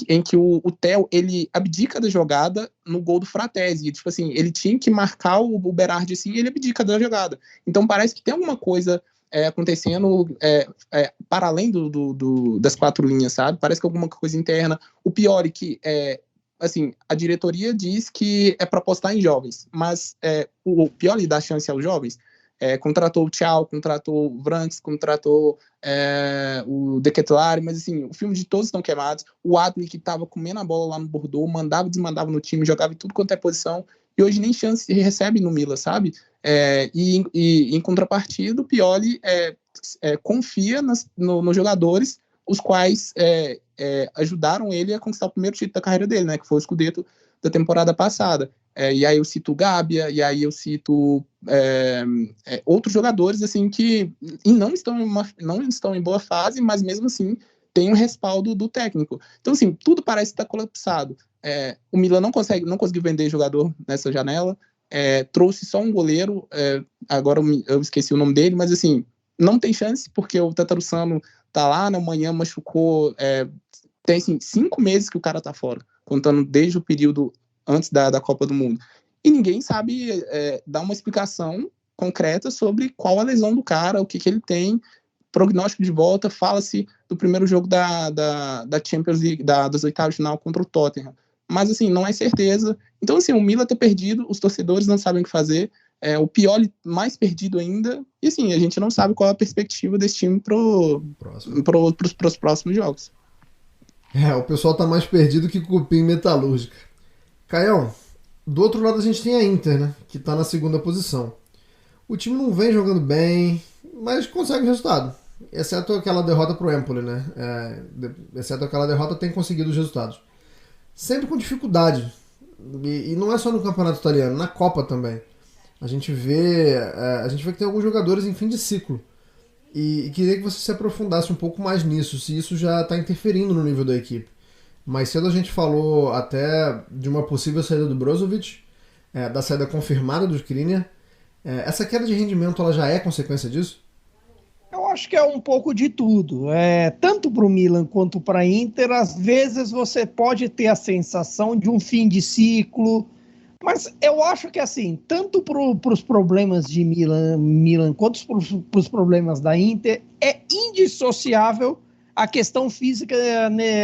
em que o Theo, ele abdica da jogada no gol do Fratesi. Tipo assim, ele tinha que marcar o Berardi assim, e ele abdica da jogada. Então parece que tem alguma coisa acontecendo para além das 4 linhas, sabe? Parece que alguma coisa interna. O Pioli, que assim, a diretoria diz que é para apostar em jovens, mas o Pioli dá chance aos jovens. Contratou o Thiago, contratou o Vranckx, contratou o De Ketelaere, mas assim, o filme de todos estão queimados. O Adli, que estava comendo a bola lá no Bordeaux, mandava e desmandava no time, jogava em tudo quanto é posição, e hoje nem chance recebe no Milan, sabe? E em contrapartida, o Pioli confia nos jogadores, os quais ajudaram ele a conquistar o primeiro título da carreira dele, né, que foi o Scudetto da temporada passada. E aí eu cito o Gabbia, e aí eu cito outros jogadores assim que não estão em boa fase, mas mesmo assim tem um respaldo do técnico. Então, assim, tudo parece estar colapsado. O Milan não conseguiu vender jogador nessa janela, trouxe só um goleiro, agora eu esqueci o nome dele, mas assim, não tem chance, porque o Tatarusano tá lá, na manhã machucou, tem assim, 5 meses que o cara tá fora, contando desde o período antes da Copa do Mundo. E ninguém sabe dar uma explicação concreta sobre qual a lesão do cara, o que ele tem, prognóstico de volta. Fala-se do primeiro jogo da Champions League, das oitavas de final contra o Tottenham. Mas, assim, não é certeza. Então, assim, o Milan tá perdido, os torcedores não sabem o que fazer, o Pioli mais perdido ainda, e, assim, a gente não sabe qual é a perspectiva desse time pros próximos jogos. O pessoal tá mais perdido que cupim metalúrgica. Caião, do outro lado a gente tem a Inter, né, que tá na segunda posição. O time não vem jogando bem, mas consegue resultado. Exceto aquela derrota pro Empoli, né? Exceto aquela derrota, tem conseguido os resultados. Sempre com dificuldade. E não é só no campeonato italiano, na Copa também. A gente vê que tem alguns jogadores em fim de ciclo. E queria que você se aprofundasse um pouco mais nisso, se isso já está interferindo no nível da equipe. Mais cedo a gente falou até de uma possível saída do Brozovic, da saída confirmada do Skriniar. Essa queda de rendimento, ela já é consequência disso? Eu acho que é um pouco de tudo. Tanto para o Milan quanto para a Inter, às vezes você pode ter a sensação de um fim de ciclo, mas eu acho que assim, tanto para os problemas de Milan quanto para os problemas da Inter, é indissociável a questão física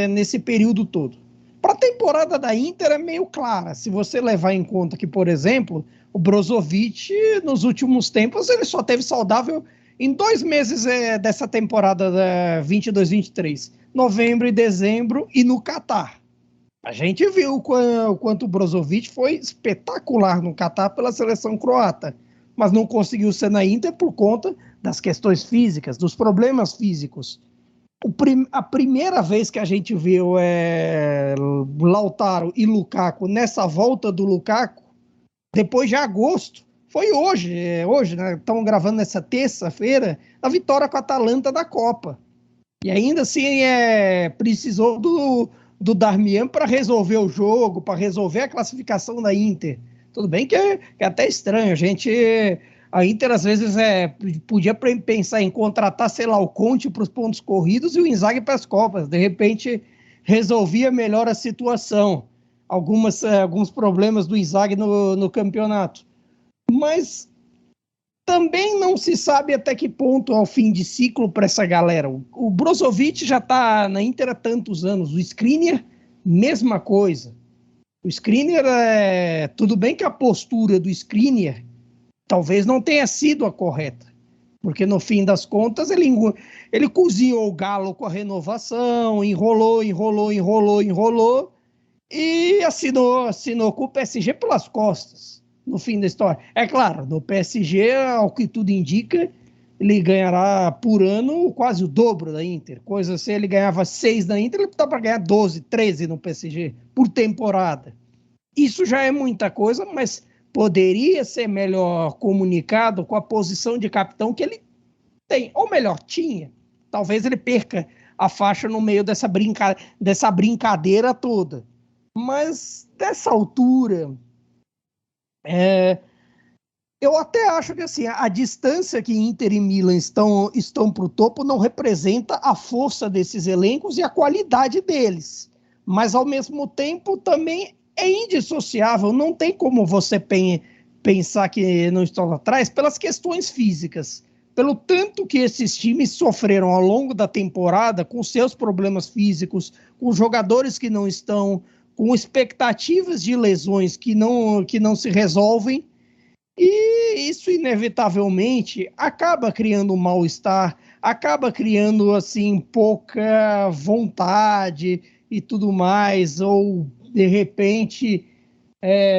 nesse período todo. Para a temporada da Inter é meio clara, se você levar em conta que, por exemplo, o Brozovic, nos últimos tempos, ele só teve saudável em 2 meses dessa temporada 22-23, novembro e dezembro, e no Catar. A gente viu o quanto o Brozovic foi espetacular no Catar pela seleção croata, mas não conseguiu ser na Inter por conta das questões físicas, dos problemas físicos. A primeira vez que a gente viu Lautaro e Lukaku nessa volta do Lukaku, depois de agosto, foi hoje, né? Estamos gravando nessa terça-feira, a vitória com a Atalanta da Copa. E ainda assim precisou do Darmian para resolver o jogo, para resolver a classificação da Inter. Tudo bem que é até estranho, a Inter às vezes podia pensar em contratar, sei lá, o Conte para os pontos corridos e o Inzaghi para as Copas. De repente resolvia melhor a situação, alguns problemas do Inzaghi no campeonato. Mas também não se sabe até que ponto é o fim de ciclo para essa galera. O Brozovic já está na Inter há tantos anos. O Skriniar, mesma coisa. O Skriniar, tudo bem que a postura do Skriniar talvez não tenha sido a correta, porque no fim das contas ele cozinhou o galo com a renovação, enrolou e assinou com o PSG pelas costas. No fim da história. É claro, no PSG, ao que tudo indica, ele ganhará por ano quase o dobro da Inter. Coisa assim, ele ganhava 6 na Inter, ele está para ganhar 12, 13 no PSG por temporada. Isso já é muita coisa, mas poderia ser melhor comunicado com a posição de capitão que ele tem. Ou melhor, tinha. Talvez ele perca a faixa no meio dessa brincadeira toda. Mas, dessa altura... eu até acho que assim, a distância que Inter e Milan estão para o topo não representa a força desses elencos e a qualidade deles, mas ao mesmo tempo também é indissociável, não tem como você pensar que não estão lá atrás pelas questões físicas, pelo tanto que esses times sofreram ao longo da temporada com seus problemas físicos, com jogadores que não estão com expectativas de lesões que não se resolvem, e isso inevitavelmente acaba criando um mal-estar, acaba criando assim pouca vontade e tudo mais, ou de repente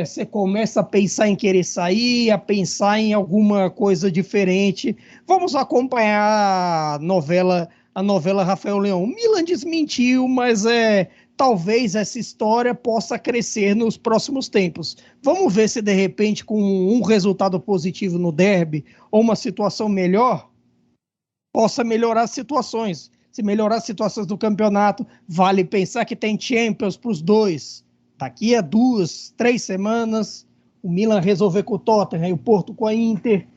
você começa a pensar em querer sair, a pensar em alguma coisa diferente. Vamos acompanhar a novela Rafael Leão. O Milan desmentiu, mas talvez essa história possa crescer nos próximos tempos. Vamos ver se de repente com um resultado positivo no derby ou uma situação melhor, possa melhorar as situações. Se melhorar as situações do campeonato, vale pensar que tem Champions para os dois. Daqui a 2, 3 semanas, o Milan resolver com o Tottenham e o Porto com a Inter.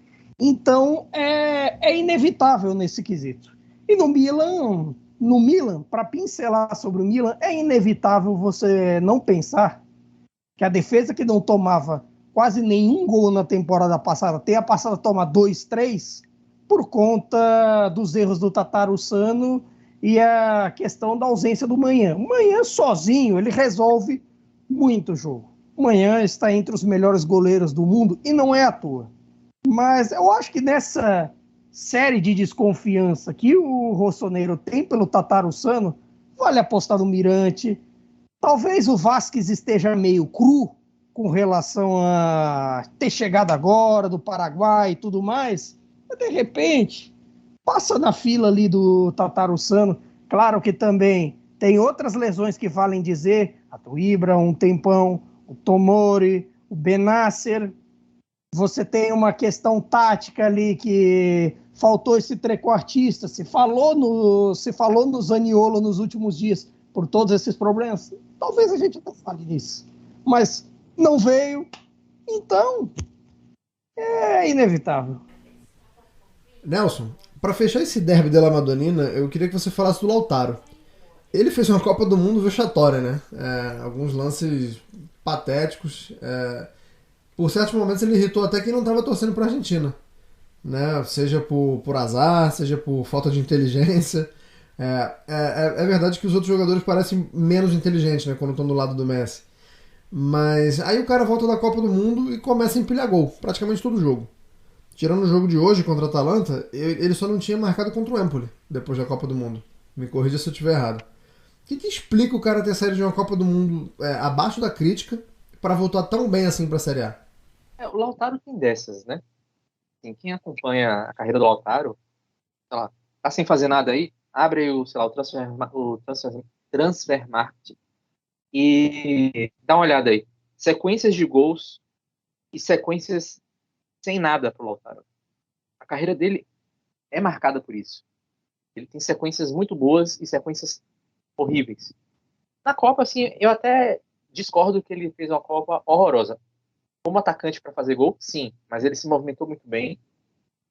Então, é inevitável nesse quesito. E no Milan, para pincelar sobre o Milan, é inevitável você não pensar que a defesa que não tomava quase nenhum gol na temporada passada, tenha passado a tomar 2, 3, por conta dos erros do Tatarussano e a questão da ausência do Manhã. O Manhã sozinho, ele resolve muito jogo. O Manhã está entre os melhores goleiros do mundo e não é à toa. Mas eu acho que nessa série de desconfiança que o Rossoneiro tem pelo Tatarussano, vale apostar no Mirante. Talvez o Vasquez esteja meio cru com relação a ter chegado agora do Paraguai e tudo mais, mas de repente passa na fila ali do Tatarussano. Claro que também tem outras lesões que valem dizer, a do Ibra um tempão, o Tomori, o Benasser. Você tem uma questão tática ali que faltou esse trequartista, se falou no Zaniolo nos últimos dias por todos esses problemas. Talvez a gente até fale nisso, mas não veio, então é inevitável. Nelson, para fechar esse derby de La Madonnina, eu queria que você falasse do Lautaro. Ele fez uma Copa do Mundo vexatória, né? Alguns lances patéticos. Por certos momentos ele irritou até quem não estava torcendo para a Argentina, né? Seja por azar, seja por falta de inteligência. É verdade que os outros jogadores parecem menos inteligentes, né, quando estão do lado do Messi. Mas aí o cara volta da Copa do Mundo e começa a empilhar gol, praticamente todo jogo. Tirando o jogo de hoje contra a Atalanta, ele só não tinha marcado contra o Empoli depois da Copa do Mundo. Me corrija se eu estiver errado. O que explica o cara ter saído de uma Copa do Mundo abaixo da crítica para voltar tão bem assim para a Série A? O Lautaro tem dessas, né? Assim, quem acompanha a carreira do Lautaro, sei lá, tá sem fazer nada aí, abre aí o Transfermarkt e dá uma olhada aí. Sequências de gols e sequências sem nada pro Lautaro. A carreira dele é marcada por isso. Ele tem sequências muito boas e sequências horríveis. Na Copa, assim, eu até discordo que ele fez uma Copa horrorosa. Como atacante para fazer gol, sim, mas ele se movimentou muito bem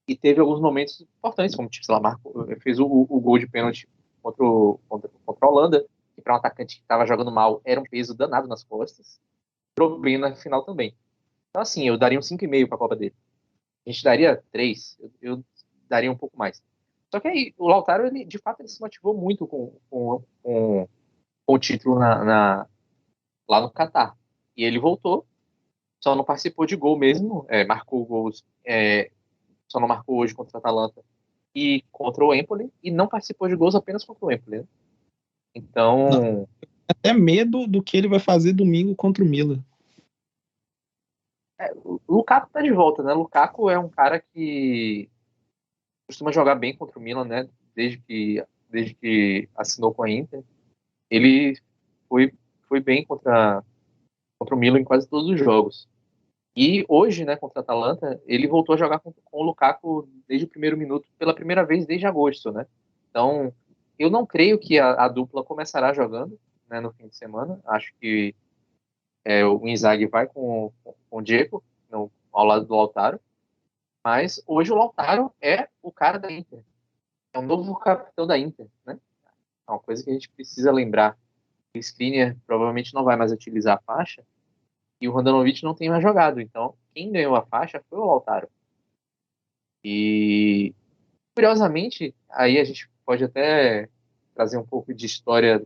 e teve alguns momentos importantes, como tipo, sei lá, fez o gol de pênalti contra a Holanda, que para um atacante que estava jogando mal era um peso danado nas costas. Entrou bem na final também. Então, assim, eu daria um 5,5 para a Copa dele. A gente daria 3, eu daria um pouco mais. Só que aí, o Lautaro, ele, de fato, ele se motivou muito com o título lá no Catar. E ele voltou, só não participou de gol mesmo, marcou gols, só não marcou hoje contra o Atalanta e contra o Empoli, e não participou de gols apenas contra o Empoli, né? Então... Não, até medo do que ele vai fazer domingo contra o Milan. O Lukaku tá de volta, né? O Lukaku é um cara que costuma jogar bem contra o Milan, né? Desde que assinou com a Inter. Ele foi bem contra o Milan em quase todos os jogos. E hoje, né, contra a Atalanta, ele voltou a jogar com o Lukaku desde o primeiro minuto, pela primeira vez desde agosto, né? Então, eu não creio que a dupla começará jogando, né, no fim de semana. Acho que o Inzaghi vai com o Dzeko ao lado do Lautaro. Mas hoje o Lautaro é o cara da Inter. É o novo capitão da Inter, né? É uma coisa que a gente precisa lembrar. O Skriniar provavelmente não vai mais utilizar a faixa e o Handanovic não tem mais jogado. Então, quem ganhou a faixa foi o Lautaro. E, curiosamente, aí a gente pode até trazer um pouco da história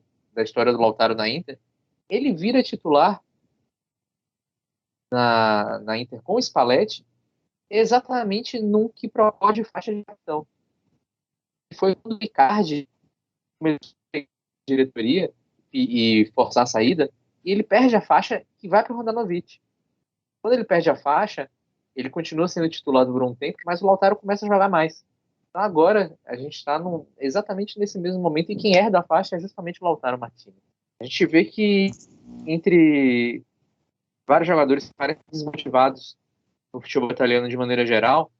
do Lautaro na Inter. ele vira titular na Inter com o Spalletti exatamente num que pode faixa de capitão. Foi quando o Icardi começou a diretoria e forçar a saída, e ele perde a faixa e vai para o Handanovic. Quando ele perde a faixa, ele continua sendo titulado por um tempo, mas o Lautaro começa a jogar mais. Então agora a gente está exatamente nesse mesmo momento, e quem herda a faixa é justamente o Lautaro Martinez. A gente vê que entre vários jogadores que parecem desmotivados no futebol italiano de maneira geral,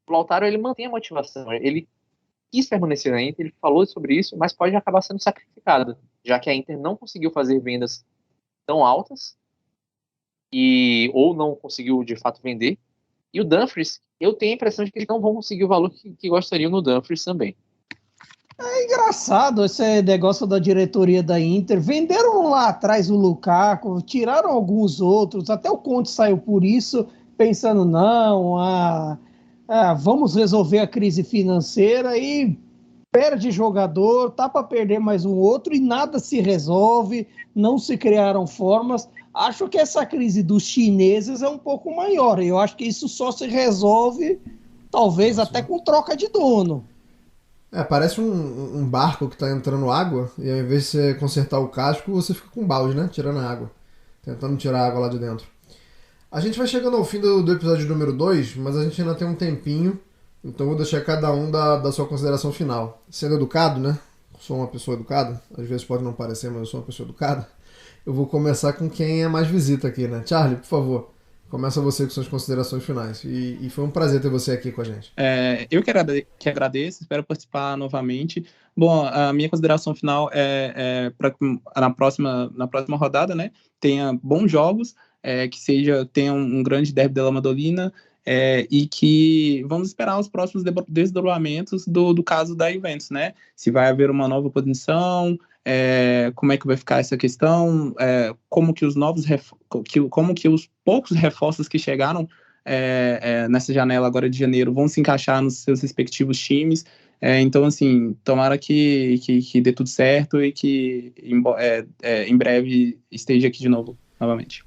o Lautaro ele mantém a motivação, ele quis permanecer na Inter, ele falou sobre isso, mas pode acabar sendo sacrificado, já que a Inter não conseguiu fazer vendas tão altas, ou não conseguiu de fato vender. E o Dumfries, eu tenho a impressão de que eles não vão conseguir o valor que gostariam no Dumfries também. É engraçado esse negócio da diretoria da Inter. Venderam lá atrás o Lukaku, tiraram alguns outros, até o Conte saiu por isso, pensando, não, vamos resolver a crise financeira, e perde jogador, tá para perder mais um outro e nada se resolve, não se criaram formas. Acho que essa crise dos chineses é um pouco maior. Eu acho que isso só se resolve, talvez até com troca de dono. Parece um barco que tá entrando água, e ao invés de você consertar o casco, você fica com balde, né? Tirando a água. Tentando tirar a água lá de dentro. A gente vai chegando ao fim do episódio número 2, mas a gente ainda tem um tempinho, então vou deixar cada um da sua consideração final. Sendo educado, né? Sou uma pessoa educada, às vezes pode não parecer, mas eu sou uma pessoa educada. Eu vou começar com quem é mais visita aqui, né? Charlie, por favor, começa você com suas considerações finais. E foi um prazer ter você aqui com a gente. Eu que agradeço, espero participar novamente. Bom, a minha consideração final é para na próxima rodada, né, tenha bons jogos, que tenha um grande derby della Madonnina, e que vamos esperar os próximos desdobramentos do caso da Juventus, né? Se vai haver uma nova posição, como é que vai ficar essa questão, como que os poucos reforços que chegaram nessa janela agora de janeiro vão se encaixar nos seus respectivos times. Então, assim, tomara que dê tudo certo e que em breve esteja aqui de novo, novamente.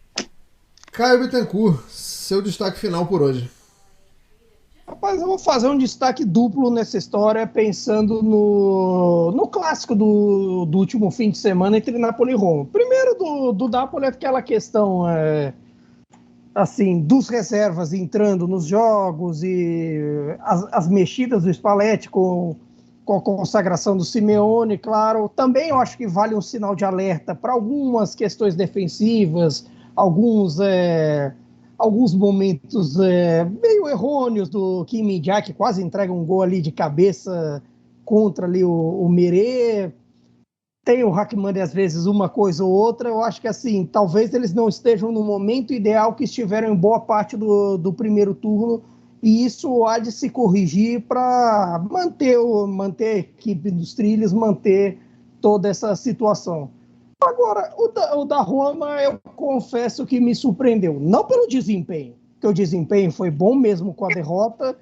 Caio Bittencourt, seu destaque final por hoje. Rapaz, eu vou fazer um destaque duplo nessa história, pensando no clássico do último fim de semana entre Napoli e Roma. Primeiro do Napoli é aquela questão assim, dos reservas entrando nos jogos e as mexidas do Spalletti com a consagração do Simeone, claro. Também eu acho que vale um sinal de alerta para algumas questões defensivas, alguns momentos meio errôneos do Kim Min-jae, que quase entrega um gol ali de cabeça contra ali o Merê. Tem o Hackman às vezes uma coisa ou outra. Eu acho que assim, talvez eles não estejam no momento ideal que estiveram em boa parte do primeiro turno, e isso há de se corrigir para manter a equipe dos trilhos, manter toda essa situação. Agora, o da Roma, eu confesso que me surpreendeu. Não pelo desempenho, porque o desempenho foi bom mesmo com a derrota.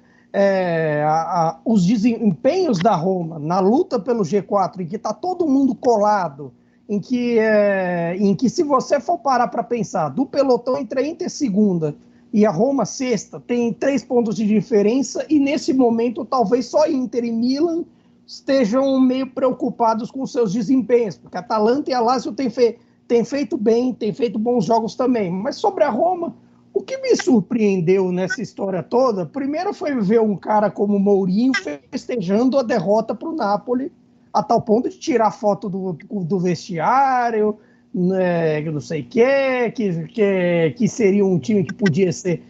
Os desempenhos da Roma na luta pelo G4, em que está todo mundo colado, em que se você for parar para pensar, do pelotão entre a Inter segunda e a Roma sexta, tem 3 pontos de diferença, e nesse momento talvez só Inter e Milan estejam meio preocupados com seus desempenhos, porque a Atalanta e a Lazio têm feito bem, têm feito bons jogos também. Mas sobre a Roma, o que me surpreendeu nessa história toda, primeiro foi ver um cara como o Mourinho festejando a derrota para o Napoli, a tal ponto de tirar foto do vestiário, né, não sei o que seria um time que podia ser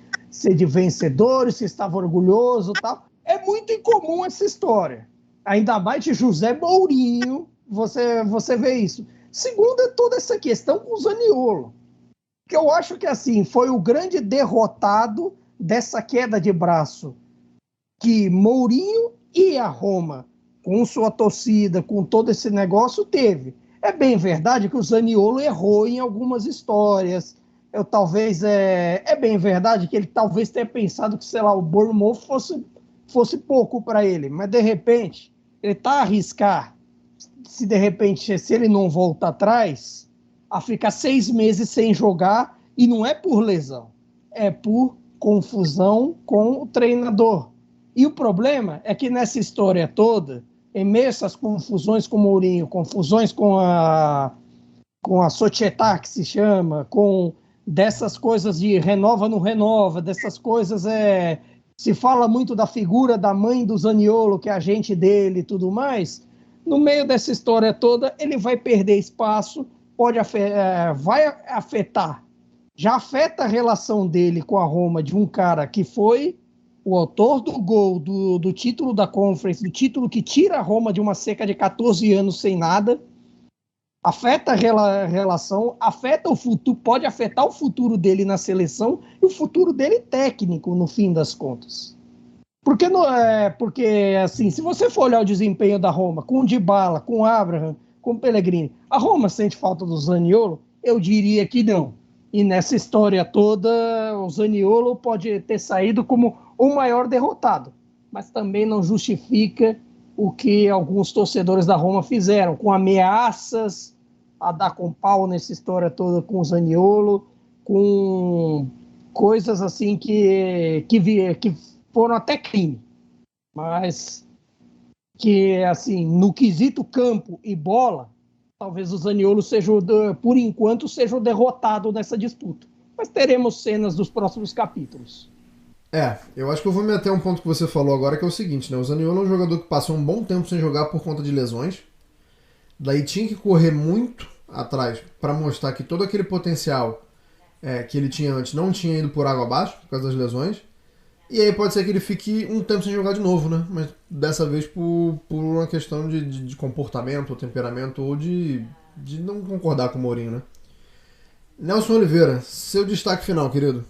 de vencedores, se estava orgulhoso e tal. É muito incomum essa história. Ainda mais de José Mourinho, você vê isso. Segundo é toda essa questão com o Zaniolo, que eu acho que assim, foi o grande derrotado dessa queda de braço que Mourinho e a Roma, com sua torcida, com todo esse negócio, teve. É bem verdade que o Zaniolo errou em algumas histórias. É bem verdade que ele talvez tenha pensado que, sei lá, o Bournemouth fosse pouco para ele, mas de repente ele está a arriscar, se de repente, se ele não volta atrás, a ficar 6 meses sem jogar, e não é por lesão, é por confusão com o treinador. E o problema é que nessa história toda, em meio a essas confusões com o Mourinho, confusões com a Società, que se chama, com dessas coisas de renova, não renova, dessas coisas, se fala muito da figura da mãe do Zaniolo, que é agente dele e tudo mais. No meio dessa história toda, ele vai perder espaço, vai afetar, já afeta a relação dele com a Roma, de um cara que foi o autor do gol, do título da Conference, do título que tira a Roma de uma seca de 14 anos sem nada, afeta a relação, afeta o futuro, pode afetar o futuro dele na seleção e o futuro dele técnico, no fim das contas. Porque, assim, se você for olhar o desempenho da Roma, com o Dybala, com o Abraham, com o Pellegrini, a Roma sente falta do Zaniolo? Eu diria que não. E nessa história toda, o Zaniolo pode ter saído como o maior derrotado, mas também não justifica o que alguns torcedores da Roma fizeram, com ameaças a dar com pau nessa história toda com o Zaniolo, com coisas assim que foram até crime, mas que, assim, no quesito campo e bola, talvez o Zaniolo seja, por enquanto, seja o derrotado nessa disputa. Mas teremos cenas dos próximos capítulos. Eu acho que eu vou me ater a um ponto que você falou agora, que é o seguinte, né? O Zaniolo é um jogador que passou um bom tempo sem jogar por conta de lesões. Daí tinha que correr muito atrás para mostrar que todo aquele potencial que ele tinha antes não tinha ido por água abaixo, por causa das lesões. E aí pode ser que ele fique um tempo sem jogar de novo, né? Mas dessa vez por uma questão de comportamento, ou temperamento, ou de não concordar com o Mourinho, né? Nelson Oliveira, seu destaque final, querido.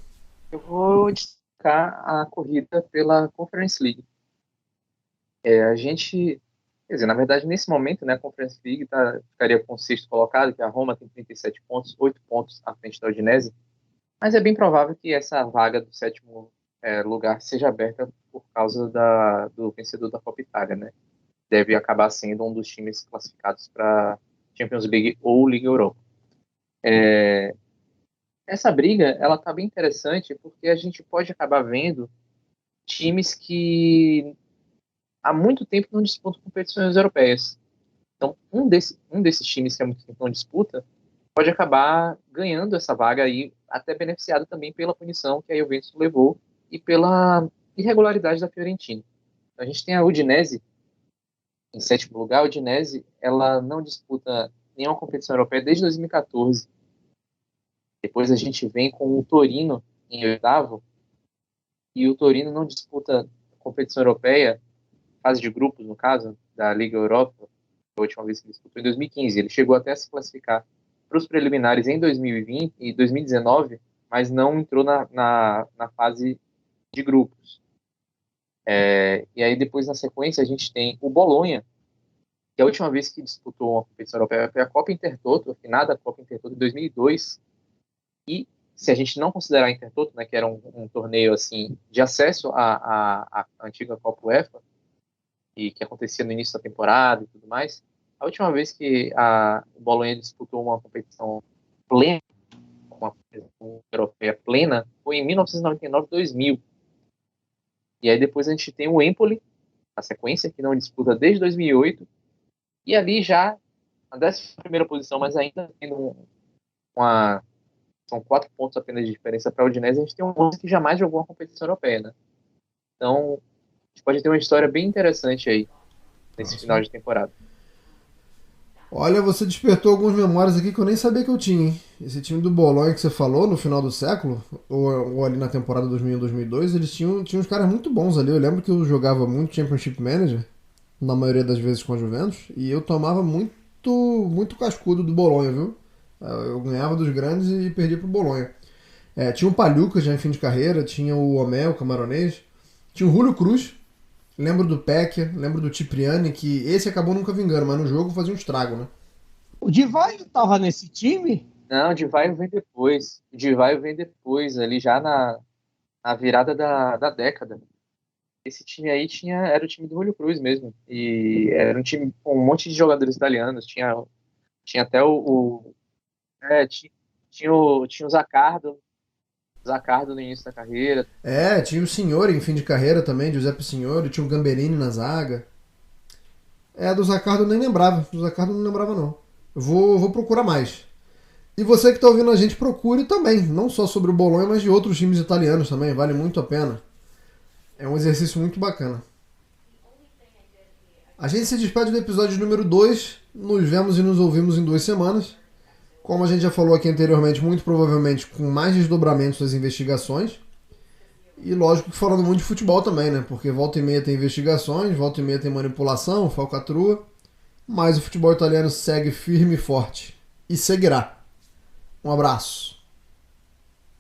Eu vou destacar a corrida pela Conference League. A gente, quer dizer, na verdade, nesse momento, né, a Conference League ficaria com o sexto colocado, que a Roma tem 37 pontos, 8 pontos à frente da Udinese, mas é bem provável que essa vaga do sétimo lugar seja aberta por causa do vencedor da Copa Itália, né? Deve acabar sendo um dos times classificados para Champions League ou Liga Europa. Essa briga, ela tá bem interessante porque a gente pode acabar vendo times que há muito tempo não disputam competições europeias. Então, um desses times que há muito tempo não disputa pode acabar ganhando essa vaga aí, até beneficiado também pela punição que a Juventus levou e pela irregularidade da Fiorentina. Então, a gente tem a Udinese em sétimo lugar. A Udinese, ela não disputa nenhuma competição europeia desde 2014. Depois a gente vem com o Torino em oitavo, e o Torino não disputa competição europeia, fase de grupos, no caso, da Liga Europa, a última vez que ele disputou em 2015. Ele chegou até a se classificar para os preliminares em 2020 e 2019, mas não entrou na fase de grupos. E aí depois, na sequência, a gente tem o Bolonha, que a última vez que disputou uma competição europeia foi a Copa Intertoto, a finada Copa Intertoto em 2002, e se a gente não considerar a Intertoto, né, que era um torneio assim, de acesso à antiga Copa UEFA, e que acontecia no início da temporada e tudo mais, a última vez que o Bolonha disputou uma competição plena, uma competição europeia plena, foi em 1999-2000. E aí depois a gente tem o Empoli, a sequência, que não disputa desde 2008, e ali já na 11ª posição, mas ainda tendo são 4 pontos apenas de diferença para a Udinese. A gente tem um 11 que jamais jogou uma competição europeia, né? Então, a gente pode ter uma história bem interessante aí nesse final de temporada. Olha, você despertou algumas memórias aqui que eu nem sabia que eu tinha, hein? Esse time do Bolonha que você falou no final do século, ou ali na temporada 2001-2002, eles tinham uns caras muito bons ali. Eu lembro que eu jogava muito Championship Manager, na maioria das vezes com a Juventus, e eu tomava muito cascudo do Bolonha, viu? Eu ganhava dos grandes e perdia pro Bolonha. Tinha o Pagliuca já em fim de carreira, tinha o Omé, o camaronês, tinha o Júlio Cruz, lembro do Pecchia, lembro do Cipriani, que esse acabou nunca vingando, mas no jogo fazia um estrago, né? O Di Vaio estava nesse time? Não, o Di Vaio vem depois. O Di Vaio vem depois, ali já na virada da década. Esse time aí era o time do Júlio Cruz mesmo. E era um time com um monte de jogadores italianos. Tinha até o Tinha o Zaccardo no início da carreira. Tinha o Signore em fim de carreira também, Giuseppe Signore, tinha o Gamberini na zaga. Do Zaccardo eu nem lembrava, não. Eu vou procurar mais. E você que está ouvindo a gente, procure também, não só sobre o Bolonha, mas de outros times italianos também, vale muito a pena. É um exercício muito bacana. A gente se despede do episódio número 2, nos vemos e nos ouvimos em 2 semanas. Como a gente já falou aqui anteriormente, muito provavelmente com mais desdobramentos das investigações. E lógico que falando muito de futebol também, né? Porque volta e meia tem investigações, volta e meia tem manipulação, falcatrua. Mas o futebol italiano segue firme e forte. E seguirá. Um abraço.